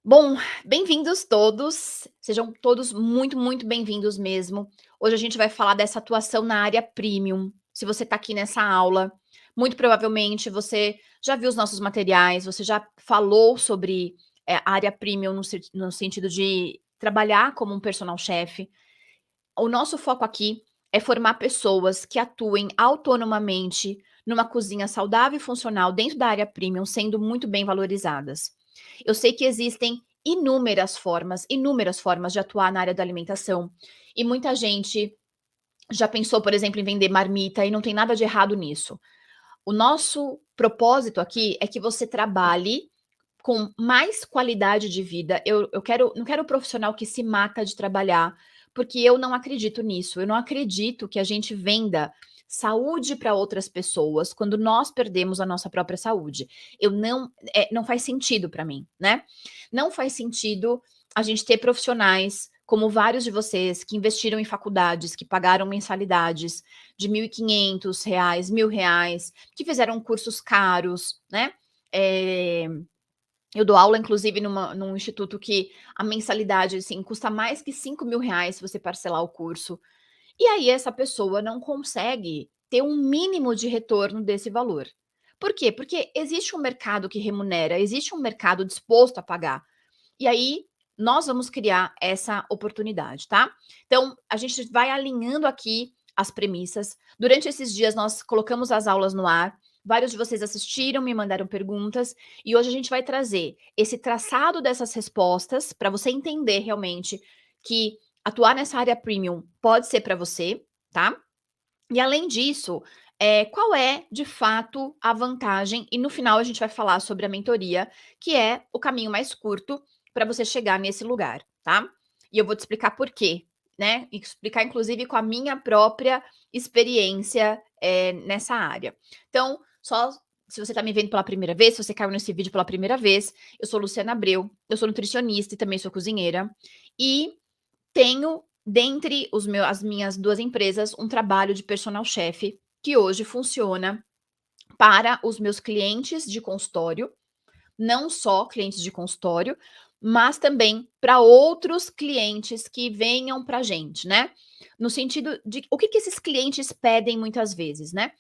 Bom, bem-vindos todos, sejam todos muito, muito bem-vindos mesmo. Hoje a gente vai falar dessa atuação na área premium. Se você está aqui nessa aula, muito provavelmente você já viu os nossos materiais, você já falou sobre a área premium no sentido de trabalhar como um personal chef. O nosso foco aqui é formar pessoas que atuem autonomamente numa cozinha saudável e funcional dentro da área premium, sendo muito bem valorizadas. Eu sei que existem inúmeras formas de atuar na área da alimentação, e muita gente já pensou, por exemplo, em vender marmita e não tem nada de errado nisso. O nosso propósito aqui é que você trabalhe com mais qualidade de vida. Eu não quero o profissional que se mata de trabalhar, porque eu não acredito nisso. Eu não acredito que a gente venda saúde para outras pessoas quando nós perdemos a nossa própria saúde. Eu não, não faz sentido para mim, né? Não faz sentido a gente ter profissionais como vários de vocês que investiram em faculdades, que pagaram mensalidades de R$ 1.500, R$ 1.000, que fizeram cursos caros, né? É, eu dou aula, inclusive, num instituto que a mensalidade, assim, custa mais que R$ 5.000 se você parcelar o curso. E aí essa pessoa não consegue ter um mínimo de retorno desse valor. Por quê? Porque existe um mercado que remunera, existe um mercado disposto a pagar. E aí nós vamos criar essa oportunidade, tá? Então, a gente vai alinhando aqui as premissas. Durante esses dias, nós colocamos as aulas no ar. Vários de vocês assistiram, me mandaram perguntas, e hoje a gente vai trazer esse traçado dessas respostas para você entender realmente que atuar nessa área premium pode ser para você, tá? E além disso, qual é de fato a vantagem? E no final a gente vai falar sobre a mentoria, que é o caminho mais curto para você chegar nesse lugar, tá? E eu vou te explicar por quê, né? E explicar, inclusive, com a minha própria experiência nessa área. Então, só se você está me vendo pela primeira vez, se você caiu nesse vídeo pela primeira vez, eu sou Luciana Abreu, eu sou nutricionista e também sou cozinheira. E tenho, dentre as minhas 2 empresas, um trabalho de personal chef, que hoje funciona para os meus clientes de consultório, não só clientes de consultório, mas também para outros clientes que venham para a gente, né. No sentido de o que que esses clientes pedem muitas vezes, né.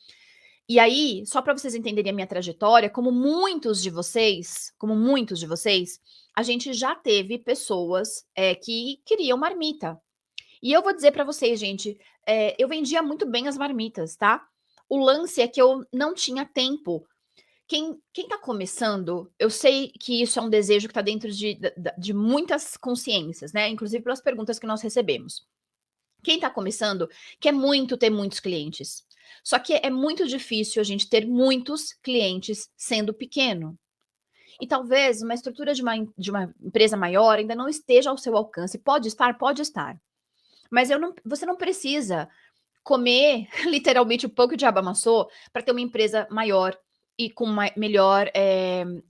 E aí, só para vocês entenderem a minha trajetória, como muitos de vocês, a gente já teve pessoas, que queriam marmita. E eu vou dizer pra vocês, gente, eu vendia muito bem as marmitas, tá. O lance é que eu não tinha tempo. Quem tá começando, eu sei que isso é um desejo que tá dentro de muitas consciências, né, inclusive pelas perguntas que nós recebemos. Quem tá começando quer muito ter muitos clientes, só que é muito difícil a gente ter muitos clientes sendo pequeno. E talvez uma estrutura de uma empresa maior ainda não esteja ao seu alcance. Pode estar? Pode estar. Mas eu não você não precisa comer literalmente o pão que o diabo amassou para ter uma empresa maior e com melhor,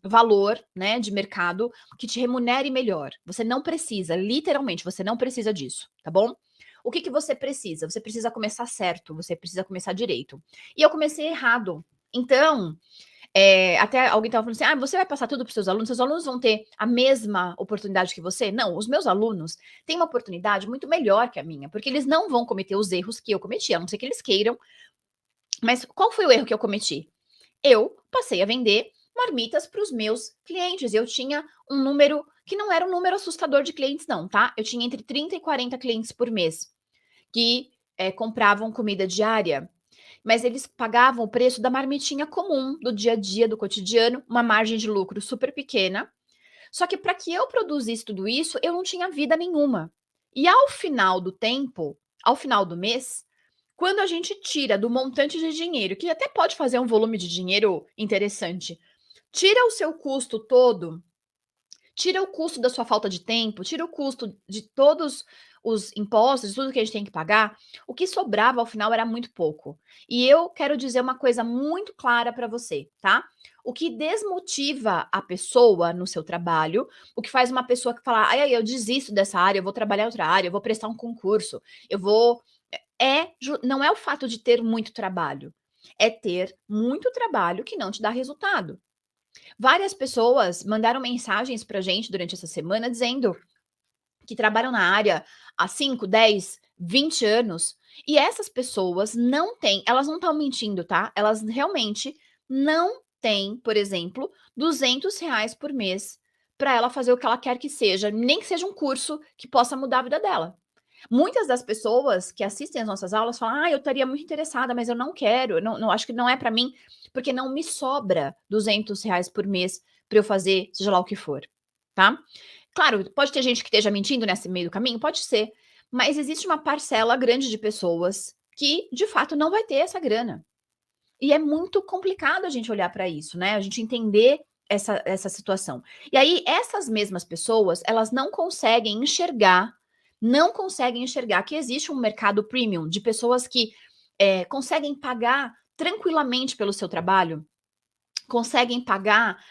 valor, né, de mercado, que te remunere melhor. Você não precisa, literalmente, você não precisa disso, tá bom? O que que você precisa? Você precisa começar certo, você precisa começar direito. E eu comecei errado. Então, até alguém estava falando assim: "Ah, você vai passar tudo para os seus alunos vão ter a mesma oportunidade que você?". Não, os meus alunos têm uma oportunidade muito melhor que a minha, porque eles não vão cometer os erros que eu cometi, a não ser que eles queiram. Mas qual foi o erro que eu cometi? Eu passei a vender marmitas para os meus clientes. Eu tinha um número que não era um número assustador de clientes não, tá. Eu tinha entre 30 e 40 clientes por mês, que, compravam comida diária, mas eles pagavam o preço da marmitinha comum, do dia a dia, do cotidiano, uma margem de lucro super pequena. Só que para que eu produzisse tudo isso, eu não tinha vida nenhuma. E ao final do tempo, ao final do mês, quando a gente tira do montante de dinheiro, que até pode fazer um volume de dinheiro interessante, tira o seu custo todo, tira o custo da sua falta de tempo, tira o custo de todos os impostos, de tudo que a gente tem que pagar, o que sobrava ao final era muito pouco. E eu quero dizer uma coisa muito clara para você, tá? O que desmotiva a pessoa no seu trabalho, o que faz uma pessoa que fala: "Ai, ai, eu desisto dessa área, eu vou trabalhar em outra área, eu vou prestar um concurso, eu vou", não é o fato de ter muito trabalho, é ter muito trabalho que não te dá resultado. Várias pessoas mandaram mensagens pra gente durante essa semana dizendo que trabalham na área há 5, 10, 20 anos, e essas pessoas não têm, elas não estão mentindo, tá? Elas realmente não têm, por exemplo, R$ 200 por mês para ela fazer o que ela quer que seja, nem que seja um curso que possa mudar a vida dela. Muitas das pessoas que assistem às nossas aulas falam: "Ah, eu estaria muito interessada, mas eu não quero, eu não acho que não é para mim, porque não me sobra R$ 200 por mês para eu fazer seja lá o que for", tá? Claro, pode ter gente que esteja mentindo nesse meio do caminho? Pode ser, mas existe uma parcela grande de pessoas que, de fato, não vai ter essa grana. E é muito complicado a gente olhar para isso, né, a gente entender essa situação. E aí, essas mesmas pessoas, elas não conseguem enxergar que existe um mercado premium de pessoas que, conseguem pagar tranquilamente pelo seu trabalho, conseguem pagar,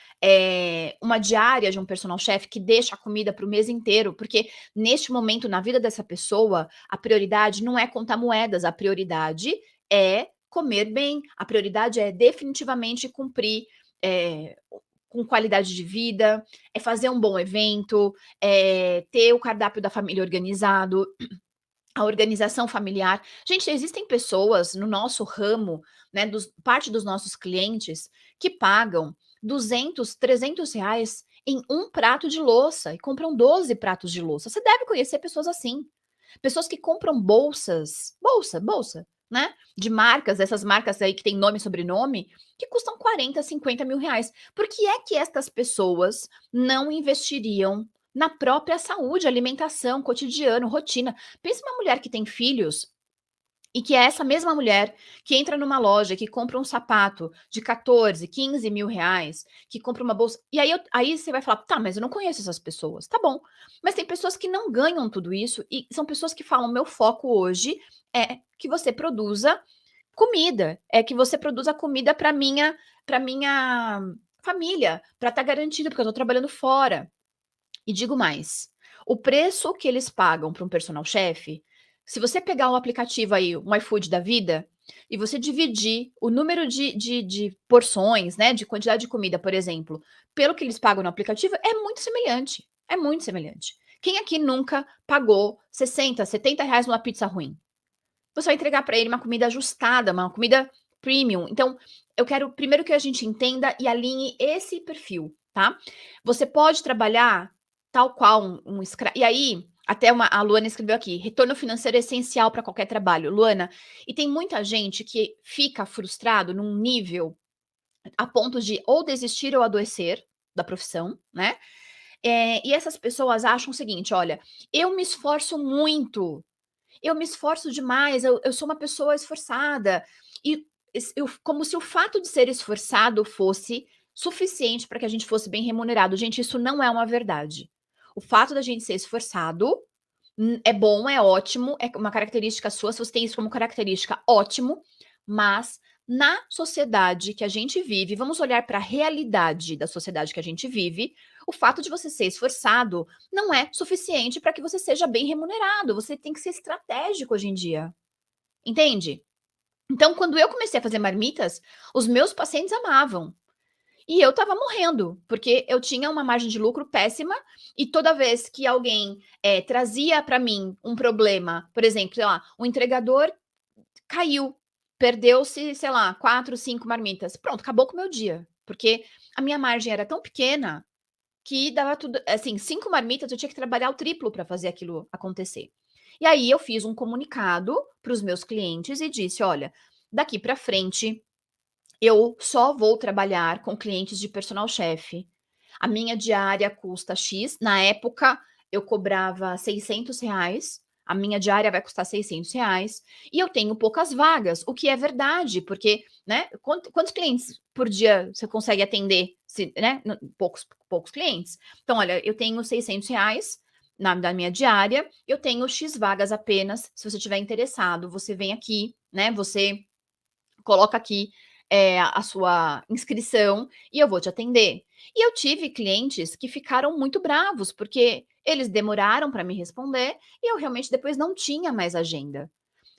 uma diária de um personal chef que deixa a comida para o mês inteiro, porque neste momento na vida dessa pessoa, a prioridade não é contar moedas, a prioridade é comer bem, a prioridade é definitivamente cumprir, com qualidade de vida, é fazer um bom evento, é ter o cardápio da família organizado, a organização familiar. Gente, existem pessoas no nosso ramo, né, parte dos nossos clientes, que pagam 200, R$ 300 em um prato de louça e compram 12 pratos de louça. Você deve conhecer pessoas assim. Pessoas que compram bolsas, bolsa, né, de marcas, essas marcas aí que tem nome e sobrenome, que custam 40, R$ 50.000. Por que é que estas pessoas não investiriam na própria saúde, alimentação, cotidiano, rotina? Pensa uma mulher que tem filhos e que é essa mesma mulher que entra numa loja, que compra um sapato de 14, R$ 15.000, que compra uma bolsa. E aí você vai falar, tá, mas eu não conheço essas pessoas. Tá bom. Mas tem pessoas que não ganham tudo isso e são pessoas que falam: meu foco hoje é que você produza comida, é que você produza comida para minha família, para estar garantido, porque eu tô trabalhando fora. E digo mais, o preço que eles pagam para um personal chef, se você pegar um aplicativo aí, um iFood da vida, e você dividir o número de porções, né, de quantidade de comida, por exemplo, pelo que eles pagam no aplicativo, é muito semelhante, é muito semelhante. Quem aqui nunca pagou 60, R$ 70 numa pizza ruim? Você vai entregar para ele uma comida ajustada, uma comida premium. Então, eu quero primeiro que a gente entenda e alinhe esse perfil, tá? Você pode trabalhar tal qual um escra e aí, até a Luana escreveu aqui: "Retorno financeiro é essencial para qualquer trabalho". Luana, e tem muita gente que fica frustrado num nível a ponto de ou desistir ou adoecer da profissão, né. E essas pessoas acham o seguinte: "Olha, eu me esforço muito, eu me esforço demais, eu sou uma pessoa esforçada", e como se o fato de ser esforçado fosse suficiente para que a gente fosse bem remunerado. Gente, isso não é uma verdade. O fato da gente ser esforçado, é bom, é ótimo, é uma característica sua, se você tem isso como característica, ótimo, mas na sociedade que a gente vive, vamos olhar para a realidade da sociedade que a gente vive, o fato de você ser esforçado não é suficiente para que você seja bem remunerado, você tem que ser estratégico hoje em dia, entende? Então, quando eu comecei a fazer marmitas, os meus pacientes amavam. E eu estava morrendo, porque eu tinha uma margem de lucro péssima e toda vez que alguém, trazia para mim um problema, por exemplo, sei lá, o entregador caiu, perdeu-se, sei lá, 4, 5 marmitas. Pronto, acabou com o meu dia, porque a minha margem era tão pequena que dava tudo assim, 5 marmitas eu tinha que trabalhar o triplo para fazer aquilo acontecer. E aí eu fiz um comunicado para os meus clientes e disse: "Olha, daqui para frente eu só vou trabalhar com clientes de personal chef. A minha diária custa X. Na época, eu cobrava R$ 600. A minha diária vai custar R$ 600. E eu tenho poucas vagas, o que é verdade, porque, né, quantos clientes por dia você consegue atender? Se, né, poucos clientes. Então, olha, eu tenho R$ 600 da minha diária, eu tenho X vagas apenas. Se você estiver interessado, você vem aqui, né? Você coloca aqui, a sua inscrição e eu vou te atender. E eu tive clientes que ficaram muito bravos, porque eles demoraram para me responder e eu realmente depois não tinha mais agenda.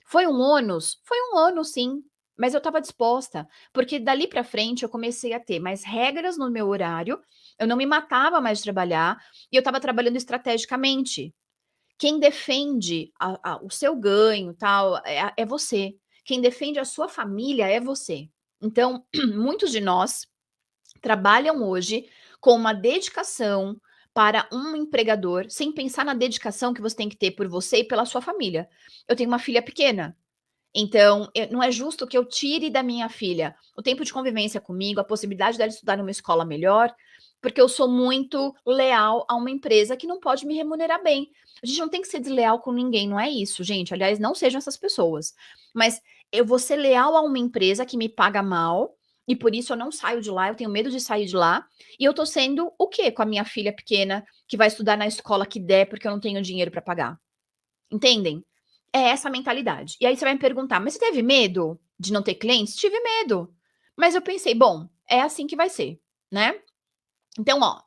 Foi um ônus? Foi um ônus sim, mas eu estava disposta, porque dali para frente eu comecei a ter mais regras no meu horário, eu não me matava mais de trabalhar e eu estava trabalhando estrategicamente. Quem defende o seu ganho, tal, é você. Quem defende a sua família é você. Então, muitos de nós trabalham hoje com uma dedicação para um empregador, sem pensar na dedicação que você tem que ter por você e pela sua família. Eu tenho uma filha pequena, então não é justo que eu tire da minha filha o tempo de convivência comigo, a possibilidade dela estudar numa escola melhor, porque eu sou muito leal a uma empresa que não pode me remunerar bem. A gente não tem que ser desleal com ninguém, não é isso, gente. Aliás, não sejam essas pessoas. Mas eu vou ser leal a uma empresa que me paga mal e por isso eu não saio de lá, eu tenho medo de sair de lá. E eu tô sendo o quê com a minha filha pequena que vai estudar na escola que der porque eu não tenho dinheiro para pagar? Entendem? É essa a mentalidade. E aí você vai me perguntar: "Mas você teve medo de não ter clientes?" Tive medo, mas eu pensei: "Bom, é assim que vai ser", né. Então, ó,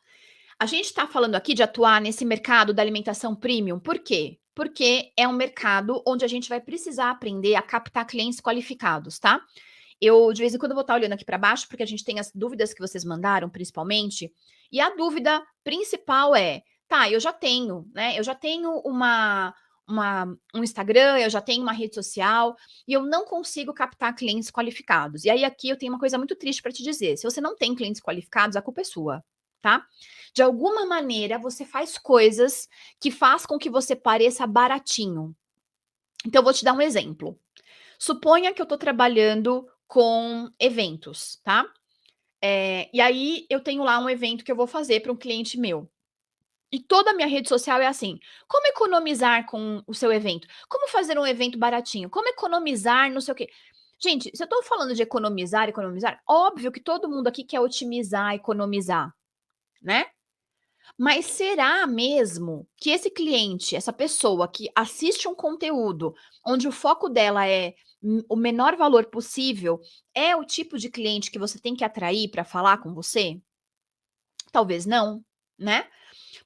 a gente está falando aqui de atuar nesse mercado da alimentação premium, por quê? Porque é um mercado onde a gente vai precisar aprender a captar clientes qualificados, tá. Eu, de vez em quando, vou estar olhando aqui para baixo, porque a gente tem as dúvidas que vocês mandaram, principalmente, e a dúvida principal é: "Tá, eu já tenho, né, eu já tenho um Instagram, eu já tenho uma rede social, e eu não consigo captar clientes qualificados". E aí, aqui, eu tenho uma coisa muito triste para te dizer: se você não tem clientes qualificados, a culpa é sua, tá. De alguma maneira, você faz coisas que faz com que você pareça baratinho. Então, eu vou te dar um exemplo. Suponha que eu estou trabalhando com eventos, tá? E aí eu tenho lá um evento que eu vou fazer para um cliente meu. E toda a minha rede social é assim: como economizar com o seu evento? Como fazer um evento baratinho? Como economizar não sei o quê. Gente, se eu estou falando de economizar, economizar, óbvio que todo mundo aqui quer otimizar, economizar, né? Mas será mesmo que esse cliente, essa pessoa que assiste um conteúdo onde o foco dela é o menor valor possível, é o tipo de cliente que você tem que atrair para falar com você? Talvez não, né?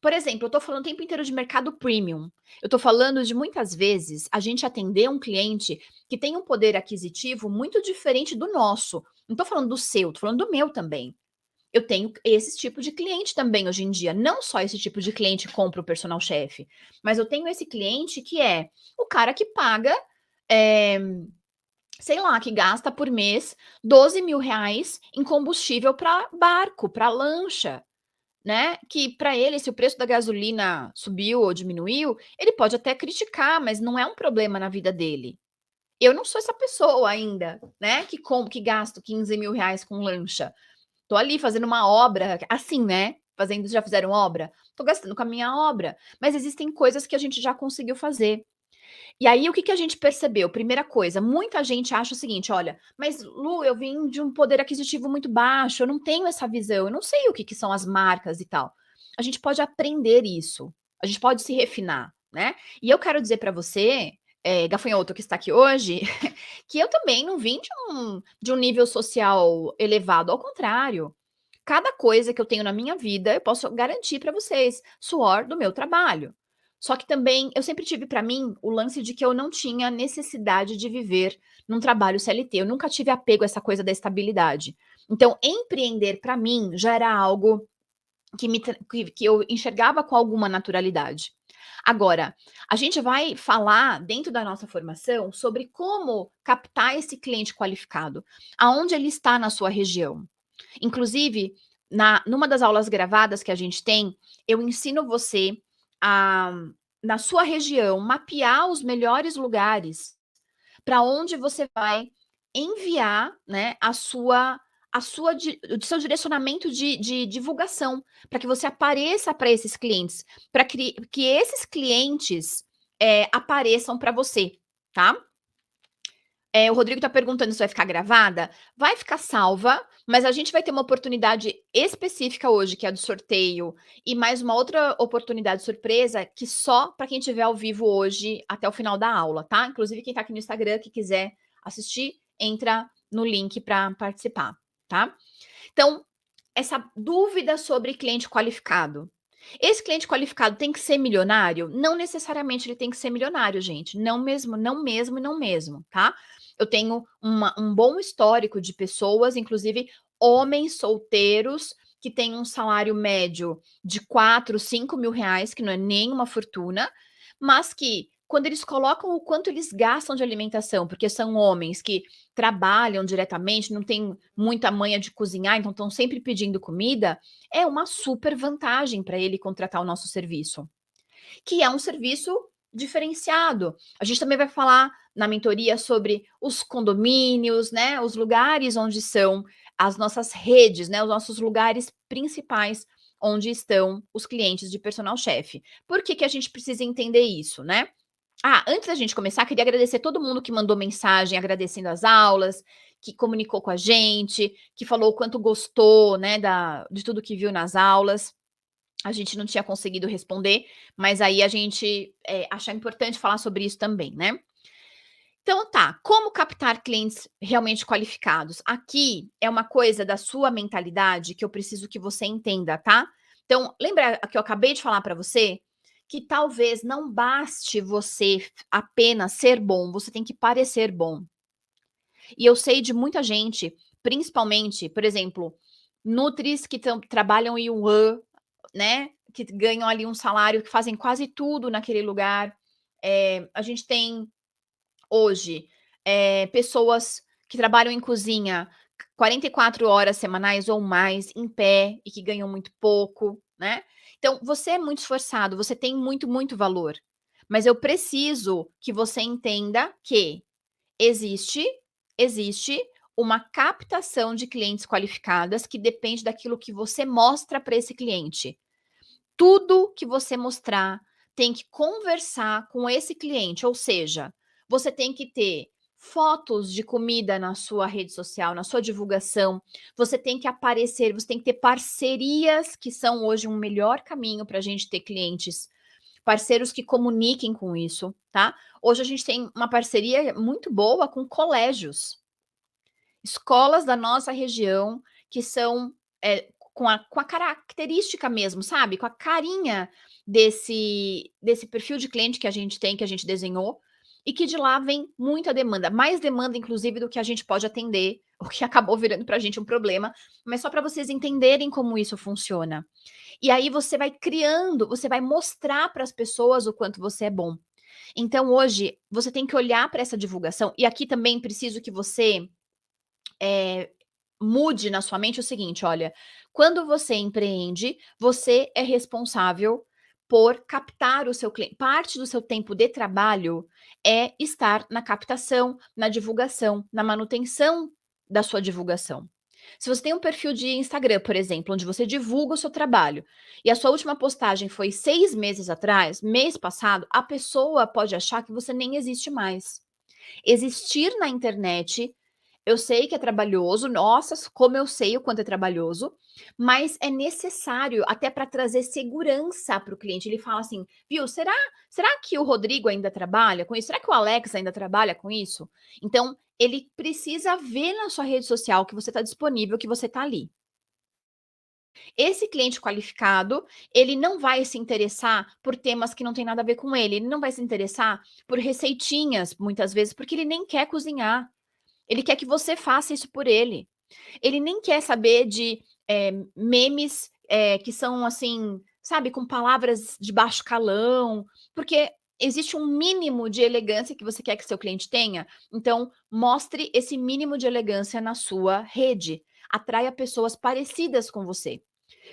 Por exemplo, eu tô falando o tempo inteiro de mercado premium. Eu tô falando de muitas vezes a gente atender um cliente que tem um poder aquisitivo muito diferente do nosso. Não tô falando do seu, tô falando do meu também. Eu tenho esse tipo de cliente também hoje em dia, não só esse tipo de cliente que compra o personal chefe, mas eu tenho esse cliente que é o cara que paga, eh, sei lá, que gasta por mês R$ 12.000 em combustível para barco, para lancha, né, que para ele se o preço da gasolina subiu ou diminuiu, ele pode até criticar, mas não é um problema na vida dele. Eu não sou essa pessoa ainda, né, que gasto R$ 15.000 com lancha. Tô ali fazendo uma obra, assim, né, fazendo já fizeram obra? Tô gastando com a minha obra, mas existem coisas que a gente já conseguiu fazer. E aí o que que a gente percebeu? Primeira coisa, muita gente acha o seguinte: "Olha, mas Lu, eu vim de um poder aquisitivo muito baixo, eu não tenho essa visão, eu não sei o que que são as marcas e tal". A gente pode aprender isso, a gente pode se refinar, né. E eu quero dizer para você, gafanhoto que está aqui hoje, que eu também não vim de um nível social elevado, ao contrário. Cada coisa que eu tenho na minha vida, eu posso garantir para vocês, suor do meu trabalho. Só que também eu sempre tive para mim o lance de que eu não tinha necessidade de viver num trabalho CLT, eu nunca tive apego a essa coisa da estabilidade. Então, empreender para mim já era algo que eu enxergava com alguma naturalidade. Agora, a gente vai falar dentro da nossa formação sobre como captar esse cliente qualificado, aonde ele está na sua região. Inclusive, numa das aulas gravadas que a gente tem, eu ensino você a, na sua região, mapear os melhores lugares para onde você vai enviar, né, o seu direcionamento de divulgação, para que você apareça para esses clientes, para que esses clientes apareçam para você, tá? O Rodrigo está perguntando se vai ficar gravada. Vai ficar salva, mas a gente vai ter uma oportunidade específica hoje, que é a do sorteio, e mais uma outra oportunidade surpresa, que só para quem estiver ao vivo hoje, até o final da aula, tá? Inclusive, quem está aqui no Instagram, que quiser assistir, entra no link para participar, tá? Então, essa dúvida sobre cliente qualificado. Esse cliente qualificado tem que ser milionário? Não necessariamente ele tem que ser milionário, gente. Não mesmo, não mesmo e não mesmo, tá? Eu tenho um bom histórico de pessoas, inclusive homens solteiros, que têm um salário médio de 4, 5 mil reais, que não é nem uma fortuna, mas que quando eles colocam o quanto eles gastam de alimentação, porque são homens que trabalham diretamente, não têm muita manha de cozinhar, então estão sempre pedindo comida, é uma super vantagem para ele contratar o nosso serviço, que é um serviço diferenciado. A gente também vai falar na mentoria sobre os condomínios, né, os lugares onde são as nossas redes, né, os nossos lugares principais onde estão os clientes de personal chef. Por que que a gente precisa entender isso, né? Ah, antes da gente começar, queria agradecer todo mundo que mandou mensagem agradecendo as aulas, que comunicou com a gente, que falou o quanto gostou, né, de tudo que viu nas aulas. A gente não tinha conseguido responder, mas aí a gente acha importante falar sobre isso também, né? Então tá, como captar clientes realmente qualificados? Aqui é uma coisa da sua mentalidade que eu preciso que você entenda, tá? Então, lembra que eu acabei de falar para você que talvez não baste você apenas ser bom, você tem que parecer bom. E eu sei de muita gente, principalmente, por exemplo, nutris que trabalham em Wuhan, né? Que ganham ali um salário, que fazem quase tudo naquele lugar. A gente tem hoje, pessoas que trabalham em cozinha 44 horas semanais ou mais, em pé, e que ganham muito pouco, né. Então, você é muito esforçado, você tem muito, muito valor, mas eu preciso que você entenda que existe existe uma captação de clientes qualificadas que depende daquilo que você mostra para esse cliente. Tudo que você mostrar tem que conversar com esse cliente, ou seja, você tem que ter fotos de comida na sua rede social, na sua divulgação, você tem que aparecer, você tem que ter parcerias, que são hoje um melhor caminho para a gente ter clientes, parceiros que comuniquem com isso, tá? Hoje a gente tem uma parceria muito boa com colégios. Escolas da nossa região que são, com a característica mesmo, sabe, com a carinha desse perfil de cliente que a gente tem, que a gente desenhou, e que de lá vem muita demanda, mais demanda inclusive do que a gente pode atender, o que acabou virando pra gente um problema, mas só para vocês entenderem como isso funciona. E aí você vai criando, você vai mostrar para as pessoas o quanto você é bom. Então hoje, você tem que olhar para essa divulgação, e aqui também preciso que você eh, mude na sua mente o seguinte: olha, quando você empreende, você é responsável por captar o seu cliente. Parte do seu tempo de trabalho é estar na captação, na divulgação, na manutenção da sua divulgação. Se você tem um perfil de Instagram, por exemplo, onde você divulga o seu trabalho, e a sua última postagem foi 6 meses atrás, mês passado, a pessoa pode achar que você nem existe mais. Existir na internet, eu sei que é trabalhoso, nossa, como eu sei o quanto é trabalhoso, mas é necessário até para trazer segurança para o cliente. Ele fala assim: "Viu, será que o Rodrigo ainda trabalha com isso? Será que o Alex ainda trabalha com isso?". Então, ele precisa ver na sua rede social que você está disponível, que você está ali. Esse cliente qualificado, ele não vai se interessar por temas que não tem nada a ver com ele não vai se interessar por receitinhas, muitas vezes, porque ele nem quer cozinhar. Ele quer que você faça isso por ele. Ele nem quer saber de, memes, que são, assim, sabe, com palavras de baixo calão, porque existe um mínimo de elegância que você quer que seu cliente tenha, então mostre esse mínimo de elegância na sua rede. Atraia pessoas parecidas com você.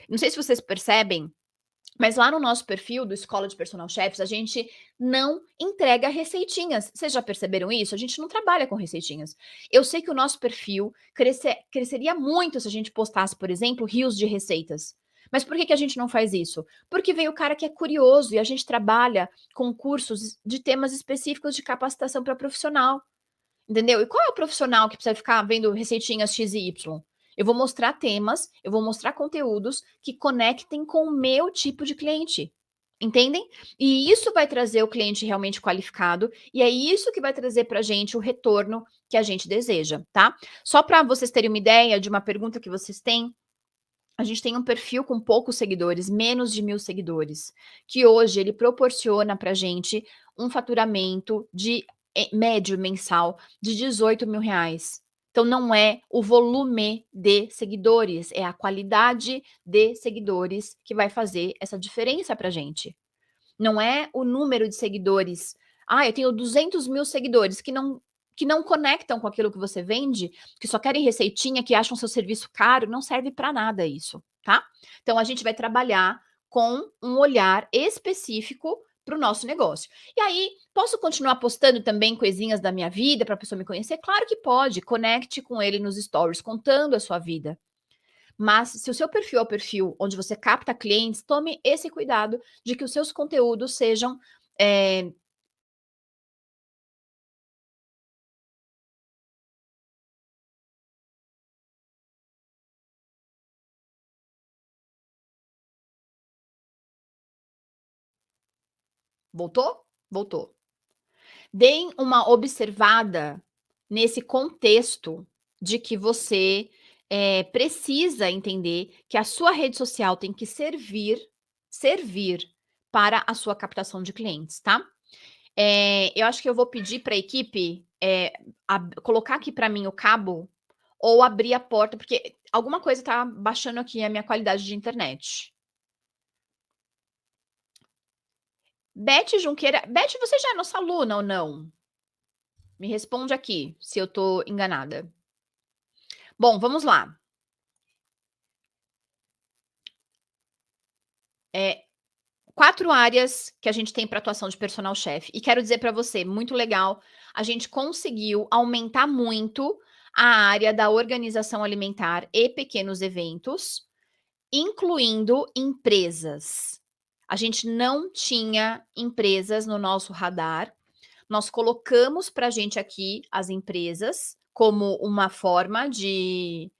Não sei se vocês percebem, mas lá no nosso perfil do Escola de Personal Chefs, a gente não entrega receitinhas. Vocês já perceberam isso? A gente não trabalha com receitinhas. Eu sei que o nosso perfil cresceria muito se a gente postasse, por exemplo, rios de receitas. Mas por que que a gente não faz isso? Porque vem o cara que é curioso e a gente trabalha com cursos de temas específicos de capacitação para profissional. Entendeu? E qual é o profissional que precisa ficar vendo receitinhas X e Y? Eu vou mostrar temas, eu vou mostrar conteúdos que conectem com o meu tipo de cliente. Entendem? E isso vai trazer o cliente realmente qualificado, e é isso que vai trazer para a gente o retorno que a gente deseja, tá? Só para vocês terem uma ideia de uma pergunta que vocês têm, a gente tem um perfil com poucos seguidores, menos de 1.000 seguidores, que hoje ele proporciona para a gente um faturamento de médio mensal de R$ 18.000. Então não é o volume de seguidores, é a qualidade de seguidores que vai fazer essa diferença pra gente. Não é o número de seguidores. Eu tenho 200.000 seguidores que não conectam com aquilo que você vende, que só querem receitinha, que acham seu serviço caro, não serve para nada isso, tá? Então a gente vai trabalhar com um olhar específico para o nosso negócio. E aí, posso continuar postando também coisinhas da minha vida para a pessoa me conhecer? Claro que pode. Conecte com ele nos stories, contando a sua vida. Mas se o seu perfil é o perfil onde você capta clientes, tome esse cuidado de que os seus conteúdos sejam. Voltou? Voltou. Deem uma observada nesse contexto de que você precisa entender que a sua rede social tem que servir para a sua captação de clientes, tá? Eu acho que eu vou pedir para a equipe colocar aqui para mim o cabo ou abrir a porta, porque alguma coisa está baixando aqui a minha qualidade de internet. Beth Junqueira. Beth, você já é nossa aluna ou não? Me responde aqui, se eu tô enganada. Bom, vamos lá. 4 áreas que a gente tem para atuação de personal chef. E quero dizer para você, muito legal, a gente conseguiu aumentar muito a área da organização alimentar e pequenos eventos, incluindo empresas. A gente não tinha empresas no nosso radar. Nós colocamos para a gente aqui as empresas como uma forma de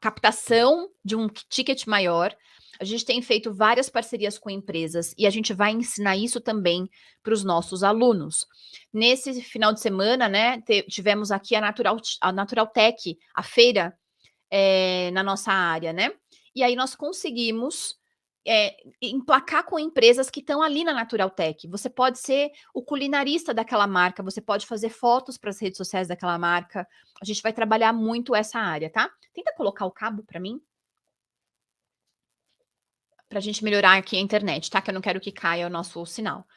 captação de um ticket maior. A gente tem feito várias parcerias com empresas e a gente vai ensinar isso também para os nossos alunos. Nesse final de semana, né, tivemos aqui a Natural Tech, a feira na nossa área, né? E aí nós conseguimos emplacar com empresas que estão ali na Natural Tech. Você pode ser o culinarista daquela marca, você pode fazer fotos para as redes sociais daquela marca. A gente vai trabalhar muito essa área, tá? Tenta colocar o cabo para mim, para a gente melhorar aqui a internet, tá? Que eu não quero que caia o nosso sinal.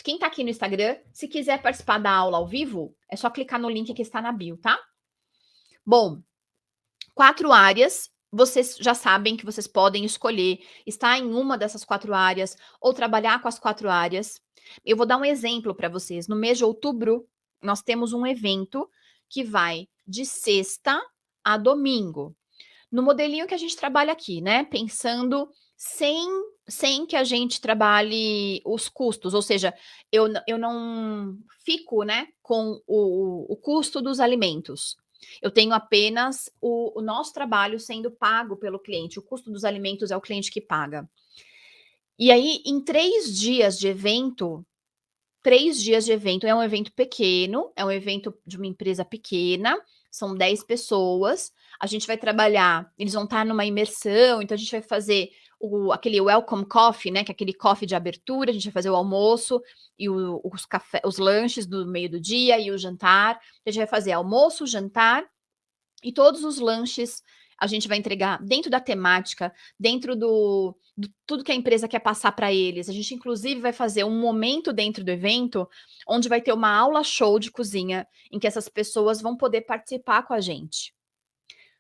Quem tá aqui no Instagram, se quiser participar da aula ao vivo, é só clicar no link que está na bio, tá? Bom, 4 áreas, vocês já sabem que vocês podem escolher estar em uma dessas 4 áreas ou trabalhar com as 4 áreas. Eu vou dar um exemplo para vocês. No mês de outubro, nós temos um evento que vai de sexta a domingo. No modelinho que a gente trabalha aqui, né? Pensando sem que a gente trabalhe os custos, ou seja, eu não fico, né, com o custo dos alimentos. Eu tenho apenas o nosso trabalho sendo pago pelo cliente. O custo dos alimentos é o cliente que paga. E aí, em 3 dias de evento, 3 dias de evento, é um evento pequeno, é um evento de uma empresa pequena, são 10 pessoas. A gente vai trabalhar, eles vão estar numa imersão, então a gente vai fazer aquele welcome coffee, né? Que é aquele coffee de abertura, a gente vai fazer o almoço e os lanches do meio do dia e o jantar. A gente vai fazer almoço, jantar e todos os lanches a gente vai entregar dentro da temática, dentro do tudo que a empresa quer passar para eles. A gente, inclusive, vai fazer um momento dentro do evento onde vai ter uma aula show de cozinha em que essas pessoas vão poder participar com a gente.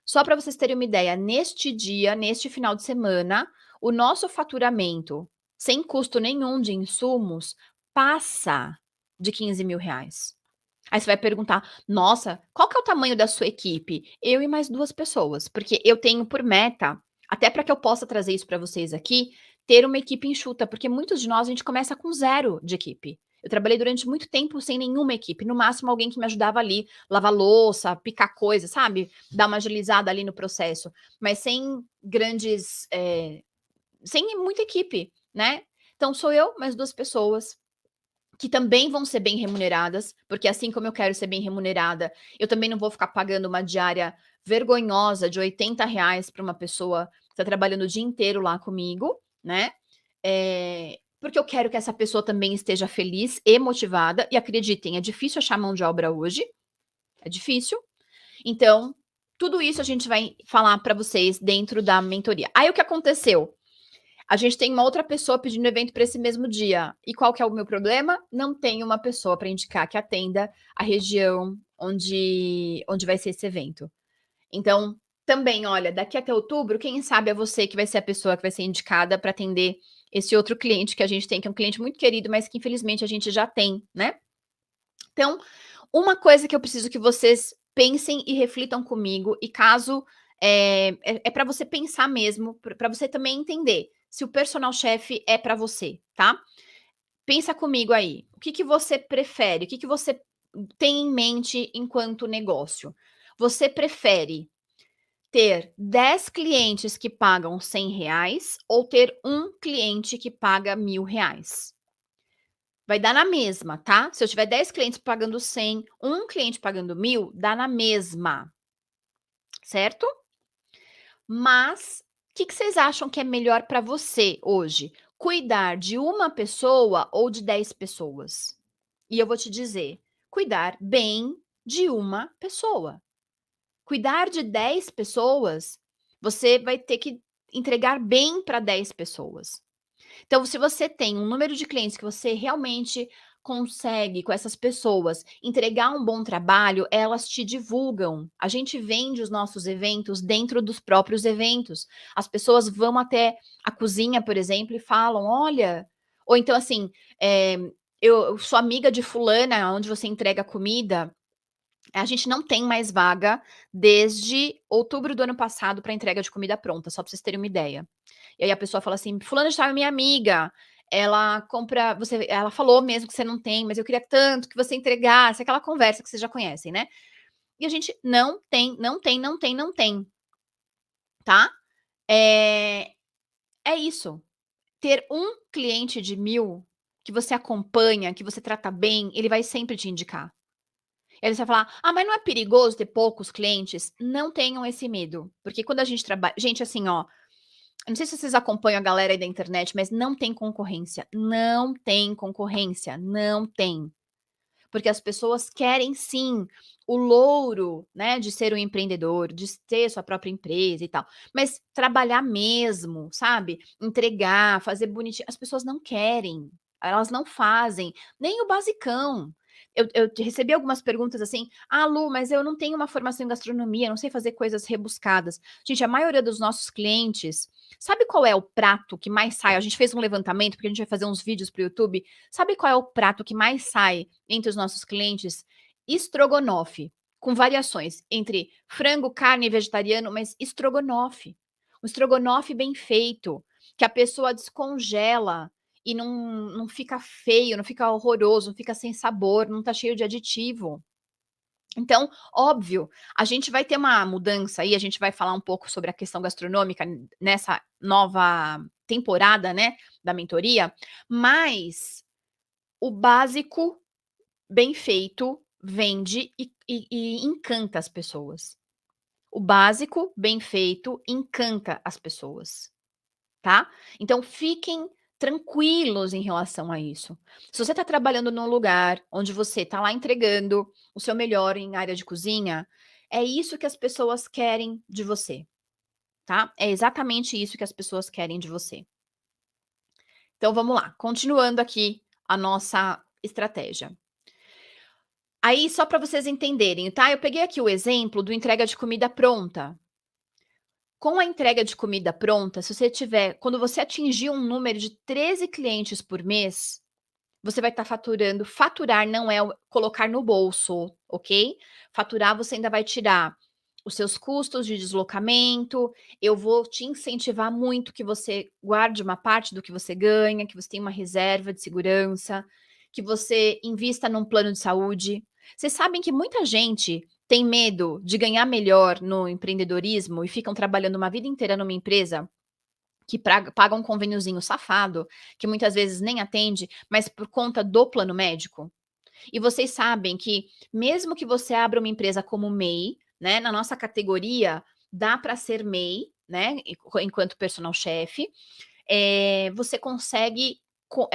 Só para vocês terem uma ideia, neste dia, neste final de semana, o nosso faturamento, sem custo nenhum de insumos, passa de R$ 15.000. Aí você vai perguntar: "Nossa, qual que é o tamanho da sua equipe?". Eu e mais 2 pessoas, porque eu tenho por meta, até para que eu possa trazer isso para vocês aqui, ter uma equipe enxuta, porque muitos de nós a gente começa com zero de equipe. Eu trabalhei durante muito tempo sem nenhuma equipe, no máximo alguém que me ajudava ali, lavar louça, picar coisa, sabe, dar uma agilizada ali no processo, mas sem grandes, sem muita equipe, né. Então sou eu, mais 2 pessoas que também vão ser bem remuneradas, porque assim como eu quero ser bem remunerada, eu também não vou ficar pagando uma diária vergonhosa de R$ 80 para uma pessoa que está trabalhando o dia inteiro lá comigo, né? porque eu quero que essa pessoa também esteja feliz e motivada, e acreditem, é difícil achar mão de obra hoje, é difícil. Então, tudo isso a gente vai falar para vocês dentro da mentoria. Aí o que aconteceu? A gente tem uma outra pessoa pedindo evento para esse mesmo dia. E qual que é o meu problema? Não tem uma pessoa para indicar que atenda a região onde vai ser esse evento. Então, também, olha, daqui até outubro, quem sabe é você que vai ser a pessoa que vai ser indicada para atender esse outro cliente que a gente tem, que é um cliente muito querido, mas que infelizmente a gente já tem, né? Então, uma coisa que eu preciso que vocês pensem e reflitam comigo, e caso é para você pensar mesmo, para você também entender se o personal chef é para você, tá? Pensa comigo aí. O que que você prefere? O que que você tem em mente enquanto negócio? Você prefere ter 10 clientes que pagam R$ 100 ou ter um cliente que paga R$ 1.000? Vai dar na mesma, tá? Se eu tiver 10 clientes pagando 100, um cliente pagando 1.000, dá na mesma, certo? Mas o que que vocês acham que é melhor para você hoje? Cuidar de uma pessoa ou de 10 pessoas? E eu vou te dizer, cuidar bem de uma pessoa. Cuidar de 10 pessoas, você vai ter que entregar bem para 10 pessoas. Então, se você tem um número de clientes que você realmente consegue, com essas pessoas, entregar um bom trabalho, elas te divulgam. A gente vende os nossos eventos dentro dos próprios eventos. As pessoas vão até a cozinha, por exemplo, e falam: olha. Ou então, assim, eu sou amiga de fulana, onde você entrega comida. A gente não tem mais vaga desde outubro do ano passado para entrega de comida pronta, só para vocês terem uma ideia. E aí a pessoa fala assim: "Fulana de tal é minha amiga, ela compra ela falou mesmo que você não tem, mas eu queria tanto que você entregasse", aquela conversa que vocês já conhecem, né. E a gente não tem, não tem, não tem, não tem, tá. É é isso. Ter um cliente de 1.000 que você acompanha, que você trata bem, ele vai sempre te indicar. E aí você vai falar: "Ah, mas não é perigoso ter poucos clientes?". Não tenham esse medo, porque quando a gente trabalha gente, assim, ó, eu não sei se vocês acompanham a galera aí da internet, mas não tem concorrência, não tem concorrência, não tem. Porque as pessoas querem sim o louro, né, de ser um empreendedor, de ter sua própria empresa e tal, mas trabalhar mesmo, sabe, entregar, fazer bonitinho, as pessoas não querem, elas não fazem, nem o basicão. Eu recebi algumas perguntas assim: "Ah, Lu, mas eu não tenho uma formação em gastronomia, não sei fazer coisas rebuscadas". Gente, a maioria dos nossos clientes, sabe qual é o prato que mais sai? A gente fez um levantamento, porque a gente vai fazer uns vídeos para o YouTube. Sabe qual é o prato que mais sai entre os nossos clientes? Estrogonofe, com variações entre frango, carne e vegetariano, mas estrogonofe. Um estrogonofe bem feito, que a pessoa descongela e não fica feio, não fica horroroso, não fica sem sabor, não tá cheio de aditivo. Então, óbvio, a gente vai ter uma mudança aí, a gente vai falar um pouco sobre a questão gastronômica nessa nova temporada, né, da mentoria, mas o básico bem feito vende e encanta as pessoas. O básico bem feito encanta as pessoas, tá? Então fiquem tranquilos em relação a isso. Se você está trabalhando num lugar onde você está lá entregando o seu melhor em área de cozinha, é isso que as pessoas querem de você, tá? É exatamente isso que as pessoas querem de você. Então vamos lá, continuando aqui a nossa estratégia. Aí, só para vocês entenderem, tá? Eu peguei aqui o exemplo do entrega de comida pronta. Com a entrega de comida pronta, se você tiver quando você atingir um número de 13 clientes por mês, você vai estar faturando. Faturar não é colocar no bolso, ok? Faturar, você ainda vai tirar os seus custos de deslocamento. Eu vou te incentivar muito que você guarde uma parte do que você ganha, que você tenha uma reserva de segurança, que você invista num plano de saúde. Vocês sabem que muita gente tem medo de ganhar melhor no empreendedorismo e ficam trabalhando uma vida inteira numa empresa que paga um convêniozinho safado, que muitas vezes nem atende, mas por conta do plano médico. E vocês sabem que mesmo que você abra uma empresa como MEI, né, na nossa categoria dá para ser MEI, né, enquanto personal chef, você consegue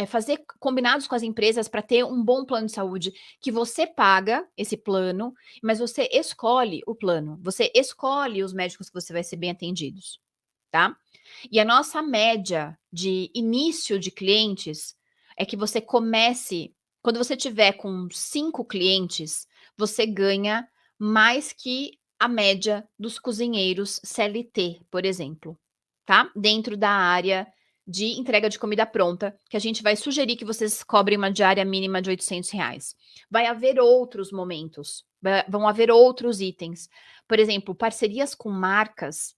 fazer combinados com as empresas para ter um bom plano de saúde, que você paga esse plano, mas você escolhe o plano, você escolhe os médicos que você vai ser bem atendidos, tá? E a nossa média de início de clientes é que você comece quando você tiver com 5 clientes, você ganha mais que a média dos cozinheiros CLT, por exemplo, tá? Dentro da área de entrega de comida pronta, que a gente vai sugerir que vocês cobrem uma diária mínima de R$ 800. Vai haver outros momentos, vão haver outros itens. Por exemplo, parcerias com marcas,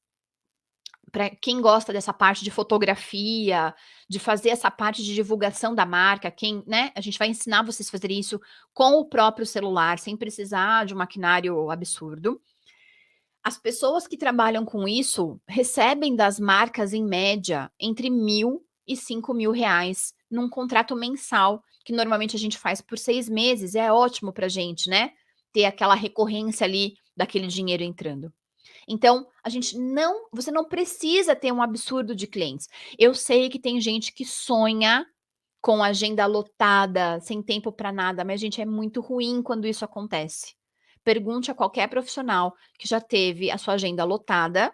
para quem gosta dessa parte de fotografia, de fazer essa parte de divulgação da marca, quem, né, a gente vai ensinar vocês a fazerem isso com o próprio celular, sem precisar de um maquinário absurdo. As pessoas que trabalham com isso recebem das marcas, em média, entre R$ 1.000 e R$ 5.000 num contrato mensal, que normalmente a gente faz por 6 meses, é ótimo pra gente, né, ter aquela recorrência ali daquele dinheiro entrando. Então, você não precisa ter um absurdo de clientes. Eu sei que tem gente que sonha com agenda lotada, sem tempo para nada, mas, gente, é muito ruim quando isso acontece. Pergunte a qualquer profissional que já teve a sua agenda lotada,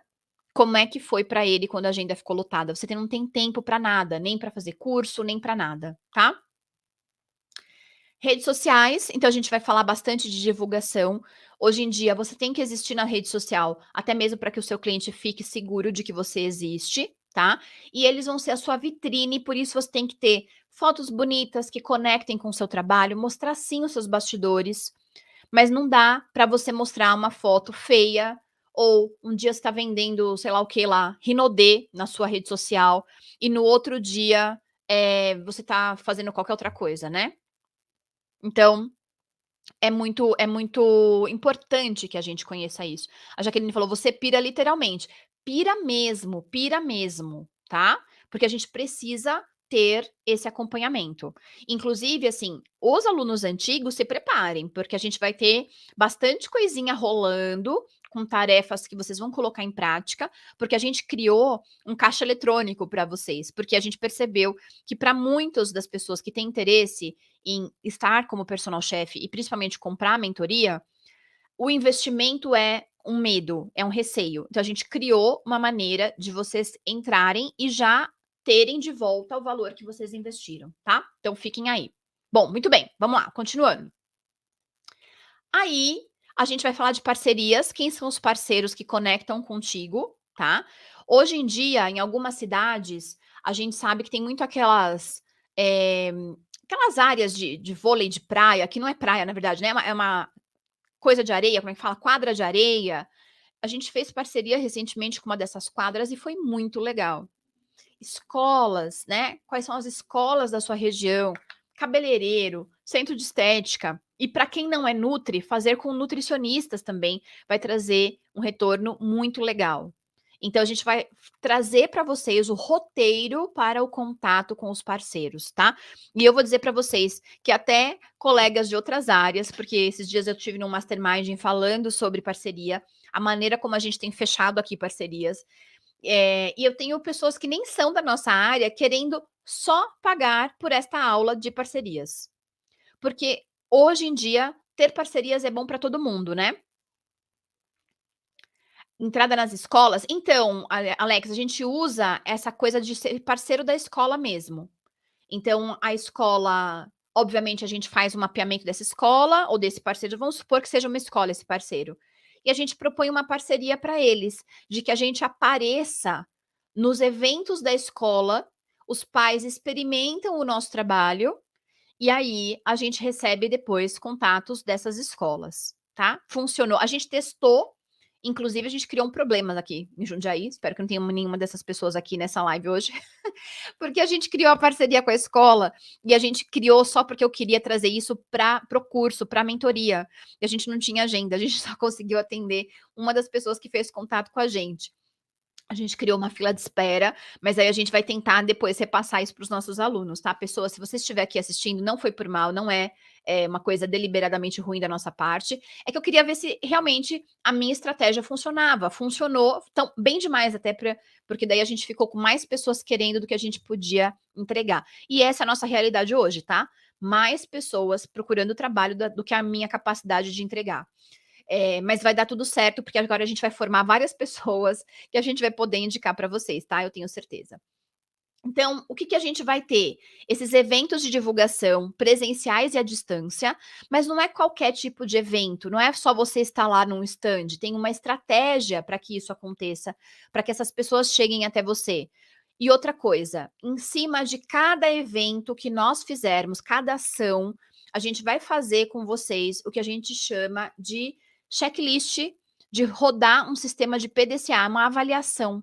como é que foi para ele quando a agenda ficou lotada. Você não tem tempo para nada, nem para fazer curso, nem para nada, tá? Redes sociais, então a gente vai falar bastante de divulgação. Hoje em dia, você tem que existir na rede social, até mesmo para que o seu cliente fique seguro de que você existe, tá? E eles vão ser a sua vitrine, por isso você tem que ter fotos bonitas que conectem com o seu trabalho, mostrar sim os seus bastidores, mas não dá para você mostrar uma foto feia ou um dia você está vendendo, sei lá o que lá, Rinodê na sua rede social e no outro dia você está fazendo qualquer outra coisa, né? Então, é muito importante que a gente conheça isso. A Jaqueline falou: "Você pira literalmente". Pira mesmo, tá? Porque a gente precisa ter esse acompanhamento. Inclusive, assim, os alunos antigos se preparem, porque a gente vai ter bastante coisinha rolando, com tarefas que vocês vão colocar em prática, porque a gente criou um caixa eletrônico para vocês, porque a gente percebeu que para muitas das pessoas que têm interesse em estar como personal chef e principalmente comprar a mentoria, o investimento é um medo, é um receio. Então a gente criou uma maneira de vocês entrarem e já terem de volta o valor que vocês investiram, tá? Então fiquem aí. Bom, muito bem, vamos lá, continuando. Aí, a gente vai falar de parcerias, quem são os parceiros que conectam contigo, tá? Hoje em dia, em algumas cidades, a gente sabe que tem muito eh, aquelas áreas de vôlei de praia, que não é praia, na verdade, né, é uma coisa de areia, como é que fala? Quadra de areia. A gente fez parceria recentemente com uma dessas quadras e foi muito legal. Escolas, né, quais são as escolas da sua região, cabeleireiro, centro de estética. E para quem não é nutri, fazer com nutricionistas também vai trazer um retorno muito legal. Então a gente vai trazer para vocês o roteiro para o contato com os parceiros, tá? E eu vou dizer para vocês que até colegas de outras áreas, porque esses dias eu tive num mastermind falando sobre parceria, a maneira como a gente tem fechado aqui parcerias, e eu tenho pessoas que nem são da nossa área querendo só pagar por esta aula de parcerias. Porque hoje em dia ter parcerias é bom para todo mundo, né? Entrada nas escolas, então, Alex, a gente usa essa coisa de ser parceiro da escola mesmo. Então, a escola, obviamente, a gente faz um mapeamento dessa escola ou desse parceiro, vamos supor que seja uma escola esse parceiro. E a gente propõe uma parceria para eles, de que a gente apareça nos eventos da escola, os pais experimentam o nosso trabalho e aí a gente recebe depois contatos dessas escolas, tá? Funcionou. A gente testou, inclusive a gente criou um problema aqui em Jundiaí, espero que não tenha nenhuma dessas pessoas aqui nessa live hoje, porque a gente criou a parceria com a escola e a gente criou só porque eu queria trazer isso para o curso, para a mentoria. E a gente não tinha agenda, a gente só conseguiu atender uma das pessoas que fez contato com a gente. A gente criou uma fila de espera, mas aí a gente vai tentar depois repassar isso para os nossos alunos, tá? Pessoa, se você estiver aqui assistindo, não foi por mal, não é, uma coisa deliberadamente ruim da nossa parte, é que eu queria ver se realmente a minha estratégia funcionava. Funcionou, então bem demais até pra porque daí a gente ficou com mais pessoas querendo do que a gente podia entregar. E essa é a nossa realidade hoje, tá? Mais pessoas procurando trabalho do que a minha capacidade de entregar. Mas vai dar tudo certo, porque agora a gente vai formar várias pessoas que a gente vai poder indicar para vocês, tá? Eu tenho certeza. Então, o que que a gente vai ter? Esses eventos de divulgação presenciais e à distância, mas não é qualquer tipo de evento, não é só você estar lá num stand, tem uma estratégia para que isso aconteça, para que essas pessoas cheguem até você. E outra coisa, em cima de cada evento que nós fizermos, cada ação, a gente vai fazer com vocês o que a gente chama de checklist, de rodar um sistema de PDCA, uma avaliação.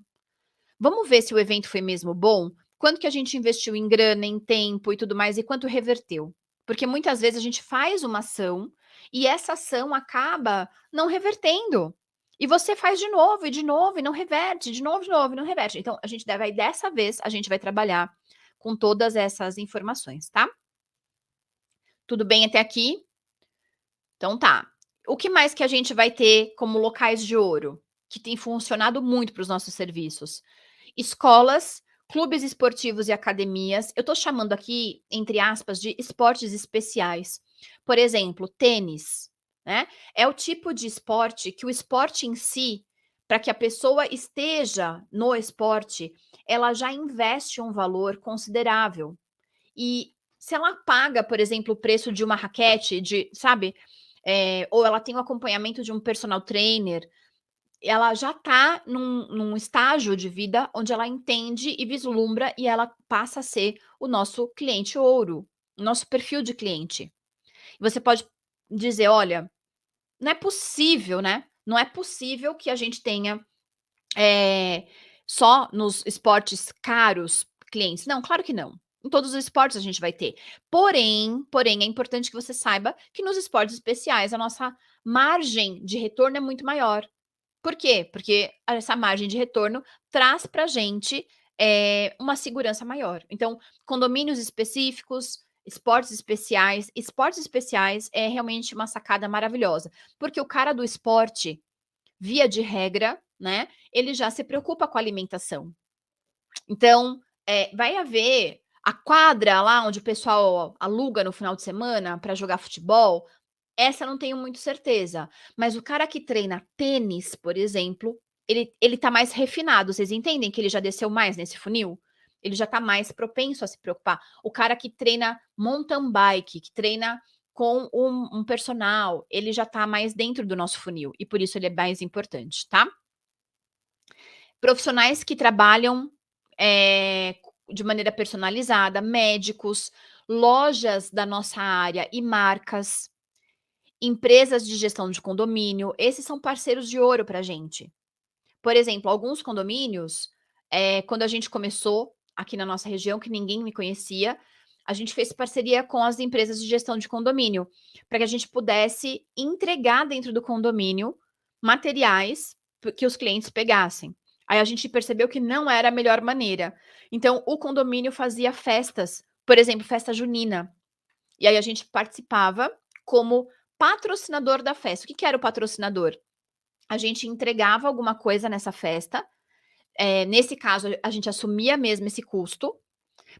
Vamos ver se o evento foi mesmo bom? Quanto que a gente investiu em grana, em tempo e tudo mais, e quanto reverteu? Porque muitas vezes a gente faz uma ação e essa ação acaba não revertendo. E você faz de novo, e não reverte, de novo, e não reverte. Então, a gente deve, aí dessa vez, a gente vai trabalhar com todas essas informações, tá? Tudo bem até aqui? Então tá. O que mais que a gente vai ter como locais de ouro, que tem funcionado muito para os nossos serviços? Escolas, clubes esportivos e academias. Eu estou chamando aqui, entre aspas, de esportes especiais. Por exemplo, tênis, né? É o tipo de esporte que o esporte em si, para que a pessoa esteja no esporte, ela já investe um valor considerável. E se ela paga, por exemplo, o preço de uma raquete, de, sabe? Ou ela tem o acompanhamento de um personal trainer, ela já está num estágio de vida onde ela entende e vislumbra e ela passa a ser o nosso cliente ouro, o nosso perfil de cliente. E você pode dizer: "Olha, não é possível, né, não é possível que a gente tenha, só nos esportes caros clientes". Não, claro que não. Em todos os esportes a gente vai ter. Porém, é importante que você saiba que nos esportes especiais a nossa margem de retorno é muito maior. Por quê? Porque essa margem de retorno traz para a gente, uma segurança maior. Então, condomínios específicos, esportes especiais é realmente uma sacada maravilhosa, porque o cara do esporte, via de regra, né, ele já se preocupa com a alimentação. Então, vai haver a quadra lá onde o pessoal aluga no final de semana para jogar futebol, essa eu não tenho muito certeza, mas o cara que treina tênis, por exemplo, ele tá mais refinado, vocês entendem que ele já desceu mais nesse funil? Ele já tá mais propenso a se preocupar. O cara que treina mountain bike, que treina com um personal, ele já tá mais dentro do nosso funil e por isso ele é mais importante, tá? Profissionais que trabalham, de maneira personalizada, médicos, lojas da nossa área e marcas. Empresas de gestão de condomínio, esses são parceiros de ouro para a gente. Por exemplo, alguns condomínios, quando a gente começou aqui na nossa região, que ninguém me conhecia, a gente fez parceria com as empresas de gestão de condomínio, para que a gente pudesse entregar dentro do condomínio materiais que os clientes pegassem. Aí a gente percebeu que não era a melhor maneira. Então, o condomínio fazia festas, por exemplo, festa junina. E aí a gente participava como patrocinador da festa. O que que era o patrocinador? A gente entregava alguma coisa nessa festa, nesse caso a gente assumia mesmo esse custo,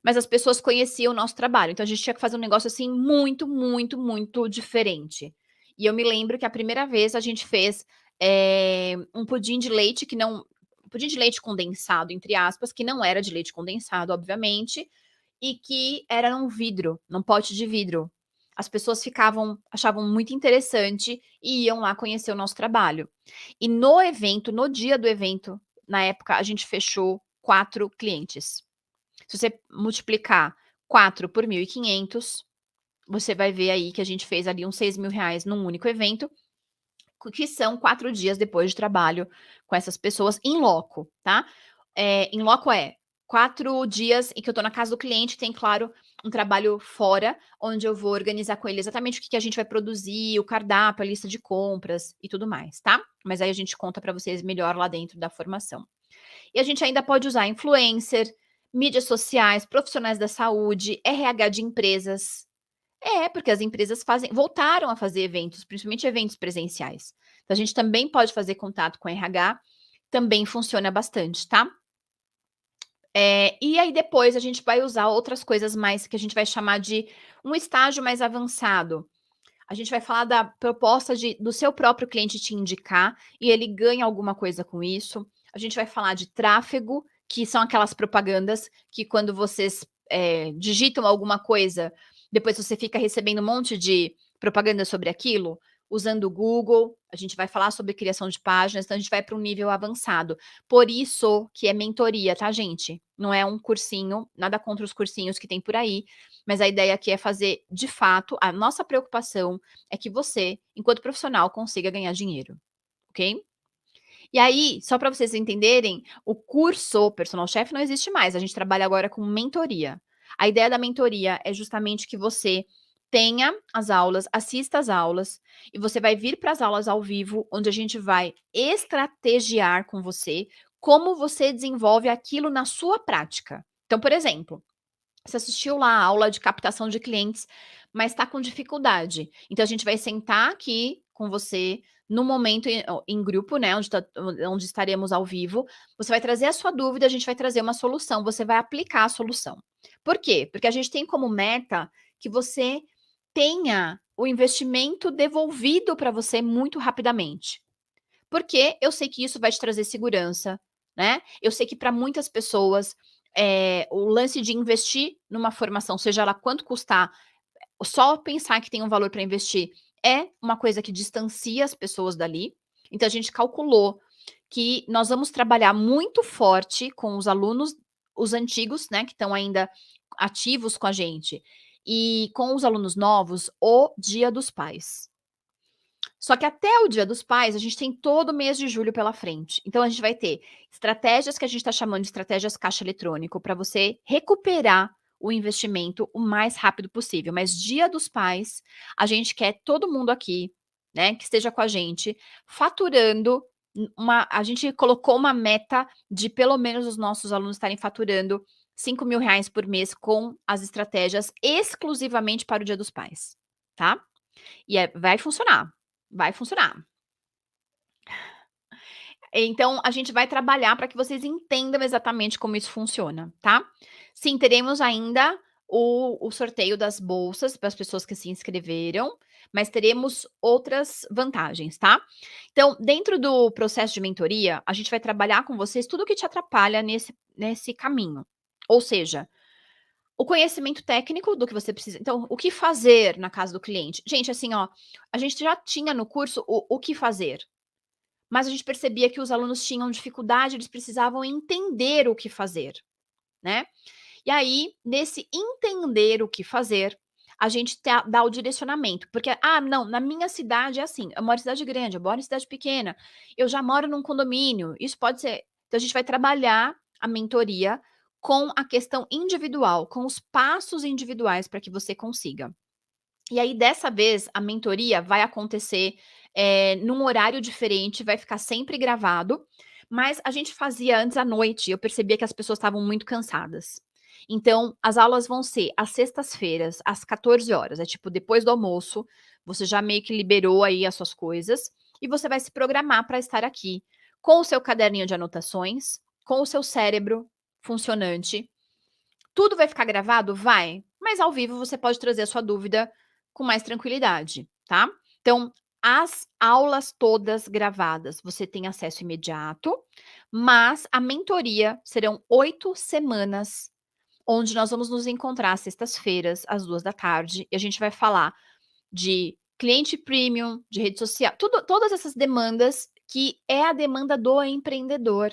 mas as pessoas conheciam o nosso trabalho, então a gente tinha que fazer um negócio, assim, muito, muito, muito diferente. E eu me lembro que a primeira vez a gente fez, um pudim de leite que não pudim de leite condensado, entre aspas, que não era de leite condensado, obviamente, e que era num vidro, num pote de vidro. As pessoas achavam muito interessante e iam lá conhecer o nosso trabalho. E no evento, no dia do evento, na época, a gente fechou 4 clientes. Se você multiplicar 4 por 1.500, você vai ver aí que a gente fez ali uns R$ 6.000 num único evento, que são 4 dias depois de trabalho com essas pessoas em loco, tá? Em loco 4 dias em que eu tô na casa do cliente, tem, claro, um trabalho fora, onde eu vou organizar com ele exatamente o que que a gente vai produzir, o cardápio, a lista de compras e tudo mais, tá? Mas aí a gente conta para vocês melhor lá dentro da formação. E a gente ainda pode usar influencer, mídias sociais, profissionais da saúde, RH de empresas. É, porque as empresas voltaram a fazer eventos, principalmente eventos presenciais. Então a gente também pode fazer contato com RH, também funciona bastante, tá? E aí depois a gente vai usar outras coisas mais que a gente vai chamar de um estágio mais avançado. A gente vai falar da proposta do seu próprio cliente te indicar e ele ganha alguma coisa com isso. A gente vai falar de tráfego, que são aquelas propagandas que quando vocês digitam alguma coisa, depois você fica recebendo um monte de propaganda sobre aquilo, usando o Google. A gente vai falar sobre criação de páginas, então a gente vai para um nível avançado. Por isso que é mentoria, tá, gente? Não é um cursinho, nada contra os cursinhos que tem por aí, mas a ideia aqui é fazer, de fato, a nossa preocupação é que você, enquanto profissional, consiga ganhar dinheiro, ok? E aí, só para vocês entenderem, o curso Personal Chef não existe mais, a gente trabalha agora com mentoria. A ideia da mentoria é justamente que você tenha as aulas, assista às aulas, e você vai vir para as aulas ao vivo, onde a gente vai estrategiar com você como você desenvolve aquilo na sua prática. Então, por exemplo, você assistiu lá a aula de captação de clientes, mas está com dificuldade. Então a gente vai sentar aqui com você no momento em grupo, né, onde estaremos ao vivo. Você vai trazer a sua dúvida, a gente vai trazer uma solução, você vai aplicar a solução. Por quê? Porque a gente tem como meta que você tenha o investimento devolvido para você muito rapidamente. Porque eu sei que isso vai te trazer segurança, né? Eu sei que para muitas pessoas, o lance de investir numa formação, seja ela quanto custar, só pensar que tem um valor para investir é uma coisa que distancia as pessoas dali. Então a gente calculou que nós vamos trabalhar muito forte com os alunos, os antigos, né, que estão ainda ativos com a gente, e com os alunos novos, o Dia dos Pais. Só que até o Dia dos Pais, a gente tem todo o mês de julho pela frente. Então, a gente vai ter estratégias que a gente está chamando de estratégias caixa eletrônico para você recuperar o investimento o mais rápido possível. Mas Dia dos Pais, a gente quer todo mundo aqui, né, que esteja com a gente, faturando a gente colocou uma meta de pelo menos os nossos alunos estarem faturando R$ 5.000 por mês com as estratégias exclusivamente para o Dia dos Pais, tá? E vai funcionar. Vai funcionar. Então, a gente vai trabalhar para que vocês entendam exatamente como isso funciona, tá? Sim, teremos ainda o sorteio das bolsas para as pessoas que se inscreveram, mas teremos outras vantagens, tá? Então, dentro do processo de mentoria, a gente vai trabalhar com vocês tudo que te atrapalha nesse caminho. Ou seja, o conhecimento técnico do que você precisa. Então, o que fazer na casa do cliente? Gente, assim, ó, a gente já tinha no curso o que fazer, mas a gente percebia que os alunos tinham dificuldade, eles precisavam entender o que fazer, né? E aí, nesse entender o que fazer, a gente dá o direcionamento, porque, não, na minha cidade é assim, eu moro em cidade grande, eu moro em cidade pequena, eu já moro num condomínio, isso pode ser. Então, a gente vai trabalhar a mentoria com a questão individual, com os passos individuais para que você consiga. E aí, dessa vez, a mentoria vai acontecer, num horário diferente, vai ficar sempre gravado, mas a gente fazia antes à noite, eu percebia que as pessoas estavam muito cansadas. Então, as aulas vão ser às sextas-feiras, às 14 horas, é tipo depois do almoço, você já meio que liberou aí as suas coisas, e você vai se programar para estar aqui, com o seu caderninho de anotações, com o seu cérebro funcionante. Tudo vai ficar gravado? Vai, mas ao vivo você pode trazer a sua dúvida com mais tranquilidade, tá? Então, as aulas todas gravadas, você tem acesso imediato, mas a mentoria serão 8 semanas, onde nós vamos nos encontrar às sextas-feiras, às 14h, e a gente vai falar de cliente premium, de rede social, todas essas demandas que é a demanda do empreendedor.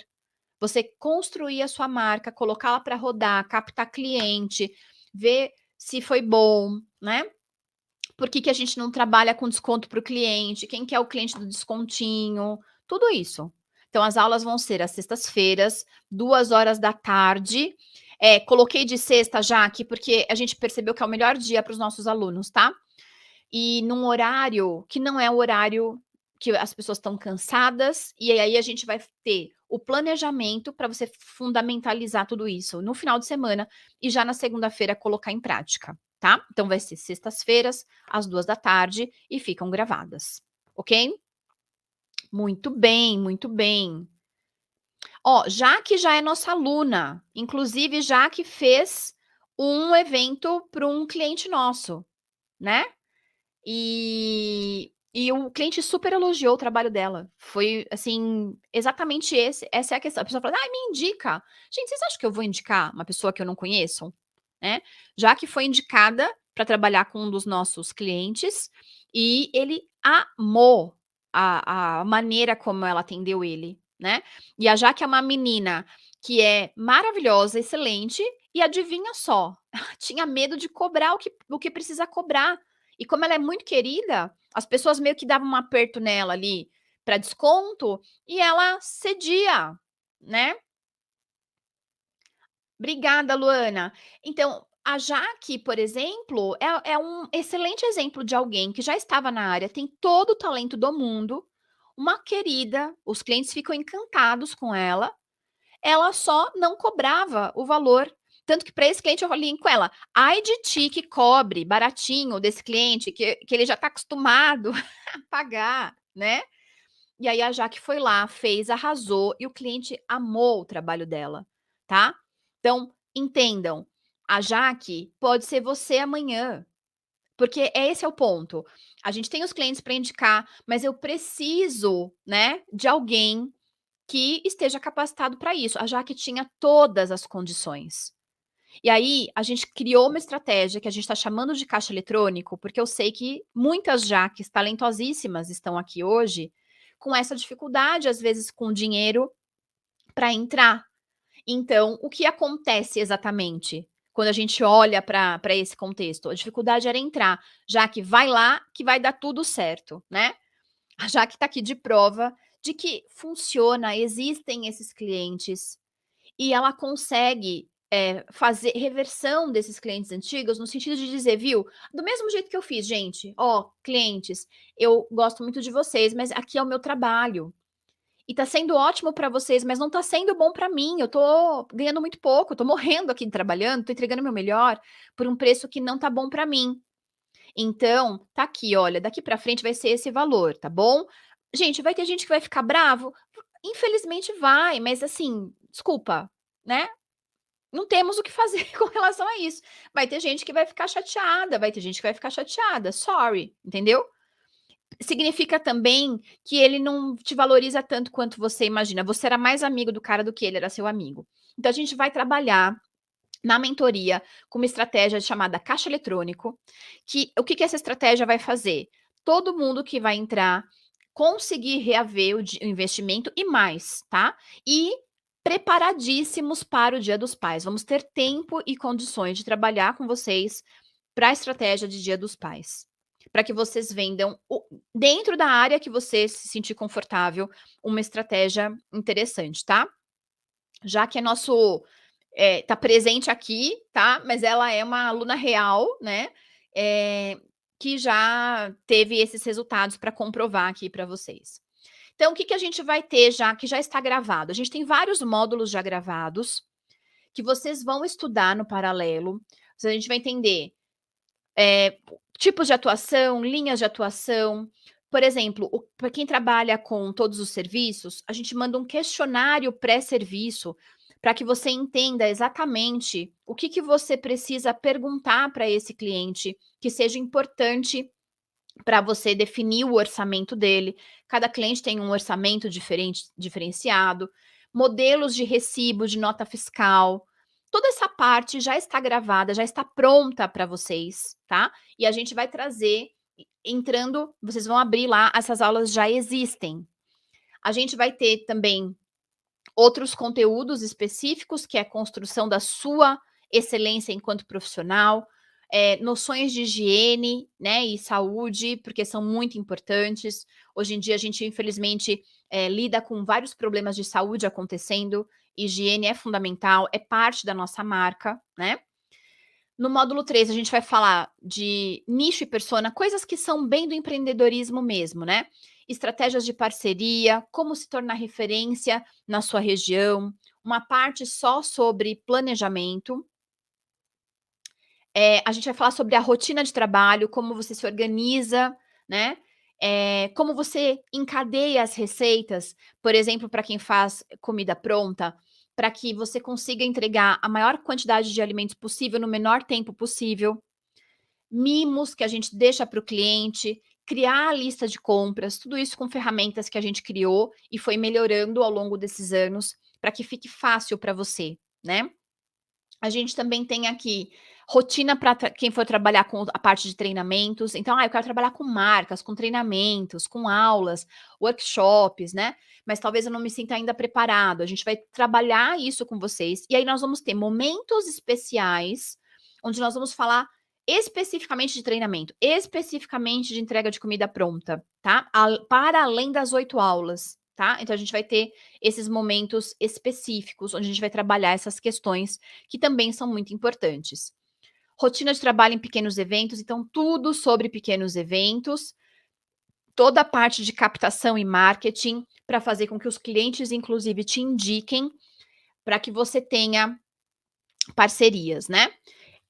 Você construir a sua marca, colocá-la para rodar, captar cliente, ver se foi bom, né? Por que a gente não trabalha com desconto para o cliente? Quem que é o cliente do descontinho? Tudo isso. Então, as aulas vão ser às sextas-feiras, 14h. Coloquei de sexta já aqui, porque a gente percebeu que é o melhor dia para os nossos alunos, tá? E num horário que não é o horário que as pessoas estão cansadas, e aí a gente vai ter o planejamento para você fundamentalizar tudo isso no final de semana e já na segunda-feira colocar em prática, tá? Então vai ser sextas-feiras, às 14h, e ficam gravadas, ok? Muito bem, muito bem. Ó, Jaque já é nossa aluna, inclusive Jaque fez um evento para um cliente nosso, né? E o cliente super elogiou o trabalho dela. Foi, assim, exatamente essa é a questão. A pessoa fala: "Ai, me indica". Gente, vocês acham que eu vou indicar uma pessoa que eu não conheço? Né? Já que foi indicada para trabalhar com um dos nossos clientes, e ele amou a maneira como ela atendeu ele, né? E a Jaque é uma menina que é maravilhosa, excelente, e adivinha só, ela tinha medo de cobrar o que precisa cobrar. E como ela é muito querida, as pessoas meio que davam um aperto nela ali para desconto e ela cedia, né? Obrigada, Luana. Então, a Jaque, por exemplo, é um excelente exemplo de alguém que já estava na área, tem todo o talento do mundo, uma querida, os clientes ficam encantados com ela só não cobrava o valor. Tanto que para esse cliente eu falei com ela: ai de ti que cobre baratinho desse cliente, que ele já está acostumado a pagar, né? E aí a Jaque foi lá, fez, arrasou, e o cliente amou o trabalho dela, tá? Então, entendam, a Jaque pode ser você amanhã, porque esse é o ponto. A gente tem os clientes para indicar, mas eu preciso, né, de alguém que esteja capacitado para isso. A Jaque tinha todas as condições. E aí, a gente criou uma estratégia que a gente está chamando de caixa eletrônico, porque eu sei que muitas Jaques talentosíssimas estão aqui hoje com essa dificuldade, às vezes, com dinheiro para entrar. Então, o que acontece exatamente quando a gente olha para esse contexto? A dificuldade era entrar, já que vai lá que vai dar tudo certo, né? A Jaque está aqui de prova de que funciona, existem esses clientes, e ela consegue, fazer reversão desses clientes antigos, no sentido de dizer: "Viu, do mesmo jeito que eu fiz, gente, ó, clientes, eu gosto muito de vocês, mas aqui é o meu trabalho. E tá sendo ótimo para vocês, mas não tá sendo bom para mim. Eu tô ganhando muito pouco, tô morrendo aqui trabalhando, tô entregando o meu melhor por um preço que não tá bom para mim. Então, tá aqui, olha, daqui para frente vai ser esse valor, tá bom?". Gente, vai ter gente que vai ficar bravo? Infelizmente vai, mas assim, desculpa, né, não temos o que fazer com relação a isso. Vai ter gente que vai ficar chateada, vai ter gente que vai ficar chateada, sorry, entendeu? Significa também que ele não te valoriza tanto quanto você imagina. Você era mais amigo do cara do que ele era seu amigo. Então a gente vai trabalhar na mentoria com uma estratégia chamada caixa eletrônico, que o que essa estratégia vai fazer? Todo mundo que vai entrar conseguir reaver o investimento e mais, tá? E preparadíssimos para o Dia dos Pais. Vamos ter tempo e condições de trabalhar com vocês para a estratégia de Dia dos Pais. Para que vocês vendam dentro da área que você se sentir confortável, uma estratégia interessante, tá? Já que é nosso tá presente aqui, tá? Mas ela é uma aluna real, né? Que já teve esses resultados para comprovar aqui para vocês. Então, o que, que a gente vai ter já, que já está gravado? A gente tem vários módulos já gravados, que vocês vão estudar no paralelo. A gente vai entender tipos de atuação, linhas de atuação. Por exemplo, para quem trabalha com todos os serviços, a gente manda um questionário pré-serviço para que você entenda exatamente o que você precisa perguntar para esse cliente, que seja importante para você definir o orçamento dele. Cada cliente tem um orçamento diferente, diferenciado, modelos de recibo, de nota fiscal. Toda essa parte já está gravada, já está pronta para vocês, tá? E a gente vai trazer, entrando, vocês vão abrir lá, essas aulas já existem. A gente vai ter também outros conteúdos específicos, que é a construção da sua excelência enquanto profissional, noções de higiene, né, e saúde, porque são muito importantes. Hoje em dia a gente, infelizmente, lida com vários problemas de saúde acontecendo. Higiene é fundamental, é parte da nossa marca, né? No módulo 3, a gente vai falar de nicho e persona, coisas que são bem do empreendedorismo mesmo, né? estratégias de parceria, como se tornar referência na sua região, uma parte só sobre planejamento. A gente vai falar sobre a rotina de trabalho, como você se organiza, né, como você encadeia as receitas, por exemplo, para quem faz comida pronta, para que você consiga entregar a maior quantidade de alimentos possível no menor tempo possível. Mimos que a gente deixa para o cliente, criar a lista de compras, tudo isso com ferramentas que a gente criou e foi melhorando ao longo desses anos, para que fique fácil para você, né. A gente também tem aqui rotina para quem for trabalhar com a parte de treinamentos. Então, eu quero trabalhar com marcas, com treinamentos, com aulas, workshops, né? Mas talvez eu não me sinta ainda preparado. A gente vai trabalhar isso com vocês. E aí nós vamos ter momentos especiais, onde nós vamos falar especificamente de treinamento, especificamente de entrega de comida pronta, tá? Para além das 8 aulas, tá? Então a gente vai ter esses momentos específicos, onde a gente vai trabalhar essas questões que também são muito importantes. Rotina de trabalho em pequenos eventos, então tudo sobre pequenos eventos, toda a parte de captação e marketing, para fazer com que os clientes, inclusive, te indiquem para que você tenha parcerias, né?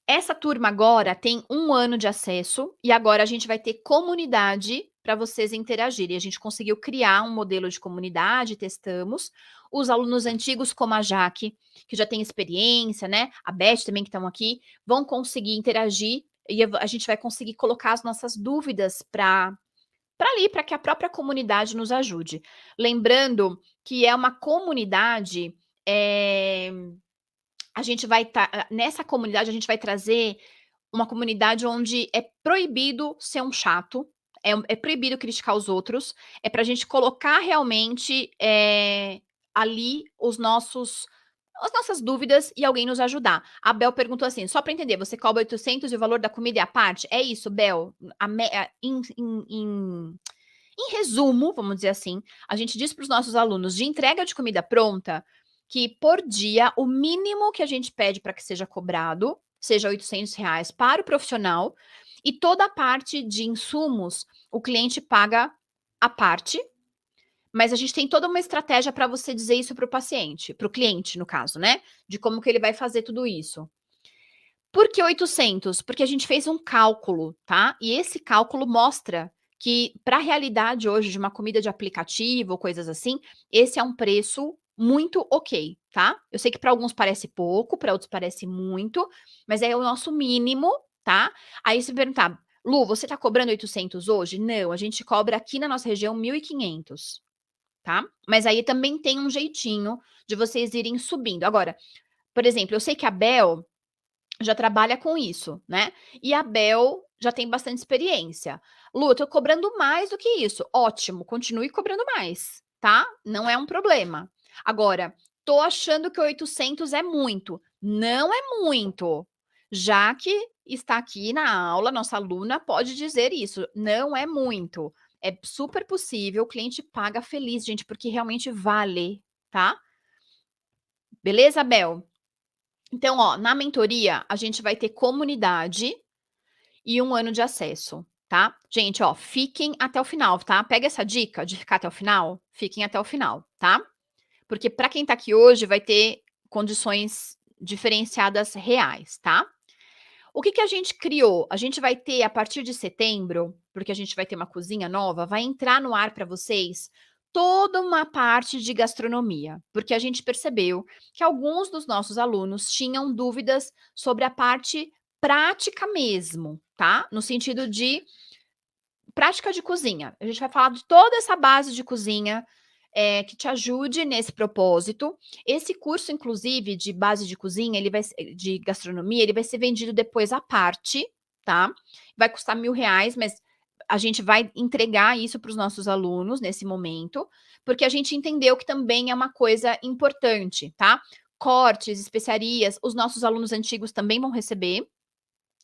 Essa turma agora tem 1 ano de acesso e agora a gente vai ter comunidade para vocês interagirem. A gente conseguiu criar um modelo de comunidade, testamos. Os alunos antigos, como a Jaque, que já tem experiência, né? A Beth também, que estão aqui, vão conseguir interagir e a gente vai conseguir colocar as nossas dúvidas para ali, para que a própria comunidade nos ajude. Lembrando que é uma comunidade. A gente vai nessa comunidade, a gente vai trazer uma comunidade onde é proibido ser um chato, é proibido criticar os outros, é pra gente colocar realmente, ali as nossas dúvidas e alguém nos ajudar. A Bel perguntou assim: "Só para entender, você cobra 800 e o valor da comida é à parte?" É isso, Bel. Em resumo, vamos dizer assim, a gente diz para os nossos alunos de entrega de comida pronta que por dia o mínimo que a gente pede para que seja cobrado seja R$ 800 para o profissional e toda a parte de insumos o cliente paga à parte, mas a gente tem toda uma estratégia para você dizer isso para o paciente, para o cliente no caso, né? De como que ele vai fazer tudo isso. Por que 800? Porque a gente fez um cálculo, tá? E esse cálculo mostra que, para a realidade hoje de uma comida de aplicativo ou coisas assim, esse é um preço muito ok, tá? Eu sei que para alguns parece pouco, para outros parece muito, mas é o nosso mínimo, tá? Aí se perguntar, Lu, você tá cobrando 800 hoje? Não, a gente cobra aqui na nossa região 1.500, tá? Mas aí também tem um jeitinho de vocês irem subindo. Agora, por exemplo, eu sei que a Bel já trabalha com isso, né. E a Bel já tem bastante experiência. "Lu, eu tô cobrando mais do que isso". Ótimo, continue cobrando mais, tá, não é um problema. Agora, "tô achando que 800 é muito". Não é muito. Já que está aqui na aula, nossa aluna pode dizer isso, não é muito. É super possível, o cliente paga feliz, gente, porque realmente vale, tá. Beleza, Bel? Então, ó, na mentoria, a gente vai ter comunidade e 1 ano de acesso, tá? Gente, ó, fiquem até o final, tá? Pega essa dica de ficar até o final, fiquem até o final, tá? Porque para quem tá aqui hoje vai ter condições diferenciadas reais, tá? O que que a gente criou? A gente vai ter a partir de setembro, porque a gente vai ter uma cozinha nova, vai entrar no ar para vocês toda uma parte de gastronomia, porque a gente percebeu que alguns dos nossos alunos tinham dúvidas sobre a parte prática mesmo, tá? No sentido de prática de cozinha. A gente vai falar de toda essa base de cozinha, que te ajude nesse propósito. Esse curso, inclusive, de base de cozinha, ele vai ser de gastronomia, ele vai ser vendido depois à parte, tá. Vai custar R$ 1.000, mas a gente vai entregar isso para os nossos alunos nesse momento, porque a gente entendeu que também é uma coisa importante, tá. Cortes, especiarias, os nossos alunos antigos também vão receber.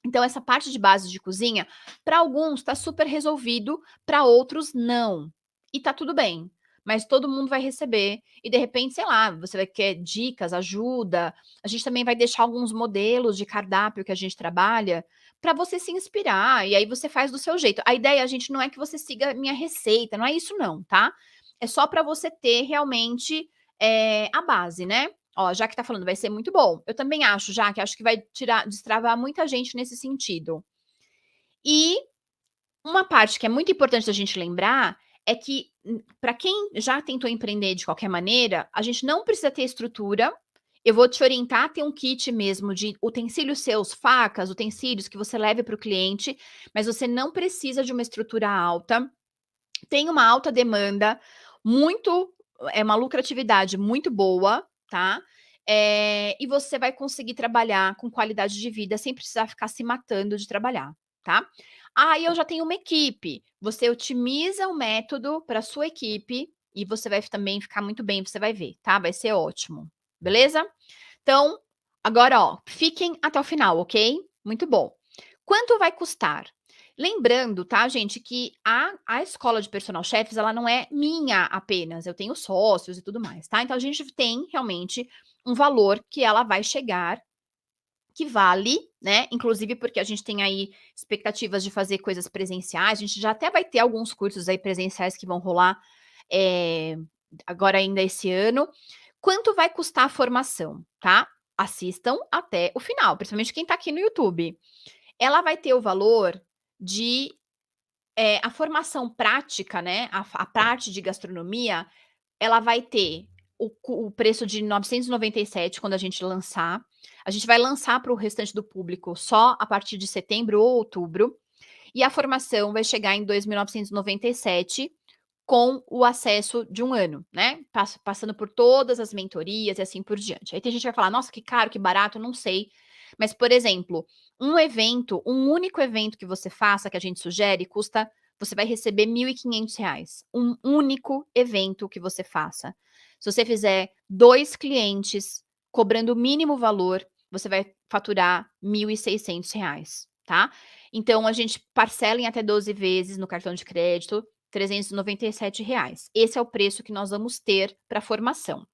Então essa parte de base de cozinha, para alguns está super resolvido, para outros não. E tá tudo bem. mas todo mundo vai receber e de repente, sei lá, você vai querer dicas, ajuda, a gente também vai deixar alguns modelos de cardápio que a gente trabalha, para você se inspirar, e aí você faz do seu jeito. A ideia, gente, não é que você siga minha receita, não é isso não, tá? É só para você ter realmente, a base, né. Ó, já que tá falando vai ser muito bom. Eu também acho, que acho que vai tirar destravar muita gente nesse sentido. E uma parte que é muito importante da gente lembrar é que, para quem já tentou empreender de qualquer maneira, a gente não precisa ter estrutura. Eu vou te orientar a ter um kit mesmo de utensílios seus, facas, utensílios que você leve para o cliente, mas você não precisa de uma estrutura alta. Tem uma alta demanda, muito uma lucratividade muito boa, tá. E você vai conseguir trabalhar com qualidade de vida sem precisar ficar se matando de trabalhar, tá. "Ah, eu já tenho uma equipe", você otimiza o método para sua equipe e você vai também ficar muito bem, você vai ver, tá, vai ser ótimo, beleza? Então, agora ó, fiquem até o final, ok? Muito bom. Quanto vai custar? Lembrando, tá, gente, que a escola de personal chefes, ela não é minha apenas, eu tenho sócios e tudo mais, tá? Então a gente tem realmente um valor que ela vai chegar, que vale, né? Inclusive porque a gente tem aí expectativas de fazer coisas presenciais, a gente já até vai ter alguns cursos aí presenciais que vão rolar eh, agora ainda esse ano. Quanto vai custar a formação, tá? Assistam até o final, principalmente quem tá aqui no YouTube. Ela vai ter o valor de a formação prática, né, a parte de gastronomia, ela vai ter o preço de 997 quando a gente lançar. A gente vai lançar para o restante do público só a partir de setembro ou outubro, e a formação vai chegar em 2.997 com o acesso de 1 ano, né, passando por todas as mentorias e assim por diante. Aí tem gente que vai falar: "Nossa, que caro, que barato", não sei. Mas, por exemplo, um evento, um único evento que você faça, que a gente sugere, você vai receber R$ 1.500. Um único evento que você faça. Se você fizer 2 clientes cobrando o mínimo valor, você vai faturar R$ 1.600, tá. Então a gente parcela em até 12 vezes no cartão de crédito, R$ 397. Esse é o preço que nós vamos ter para a formação.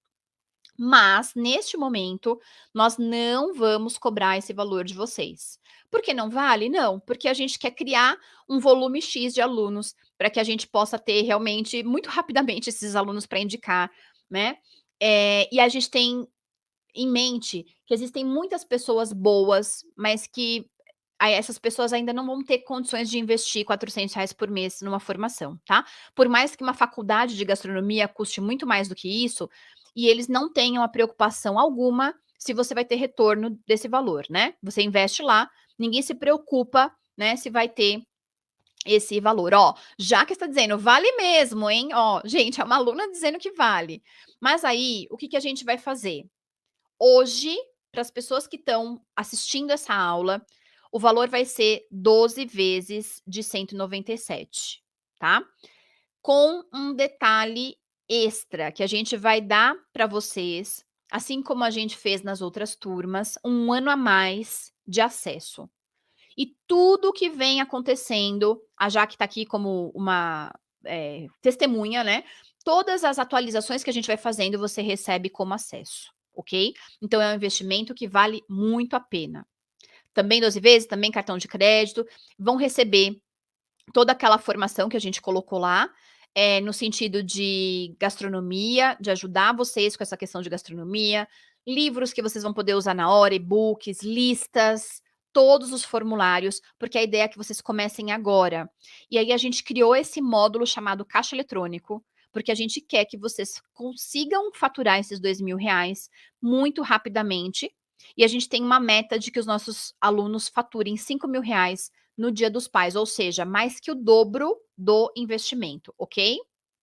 Mas, neste momento, nós não vamos cobrar esse valor de vocês. Por que não vale? Não, porque a gente quer criar um volume X de alunos, para que a gente possa ter realmente, muito rapidamente, esses alunos para indicar, né. E a gente tem em mente que existem muitas pessoas boas, mas que aí essas pessoas ainda não vão ter condições de investir R$ 400 por mês numa formação, tá. Por mais que uma faculdade de gastronomia custe muito mais do que isso, e eles não tenham a preocupação alguma se você vai ter retorno desse valor, né. Você investe lá, ninguém se preocupa, né, se vai ter esse valor. Ó, já que está dizendo: "Vale mesmo, hein". Ó, gente, é uma aluna dizendo que vale. Mas aí, o que que a gente vai fazer? Hoje, para as pessoas que estão assistindo essa aula, o valor vai ser 12 vezes de 197, tá. Com um detalhe extra que a gente vai dar para vocês, assim como a gente fez nas outras turmas, 1 ano a mais de acesso. E tudo que vem acontecendo, a Jaque está aqui como uma, testemunha, né, todas as atualizações que a gente vai fazendo, você recebe como acesso, ok? Então é um investimento que vale muito a pena. Também 12 vezes, também cartão de crédito, vão receber toda aquela formação que a gente colocou lá, no sentido de gastronomia, de ajudar vocês com essa questão de gastronomia, livros que vocês vão poder usar na hora, e-books, listas, todos os formulários, porque a ideia é que vocês comecem agora. E aí a gente criou esse módulo chamado caixa eletrônico, porque a gente quer que vocês consigam faturar esses R$ 2.000 muito rapidamente, e a gente tem uma meta de que os nossos alunos faturem R$ 5.000 no Dia dos Pais, ou seja, mais que o dobro do investimento, ok?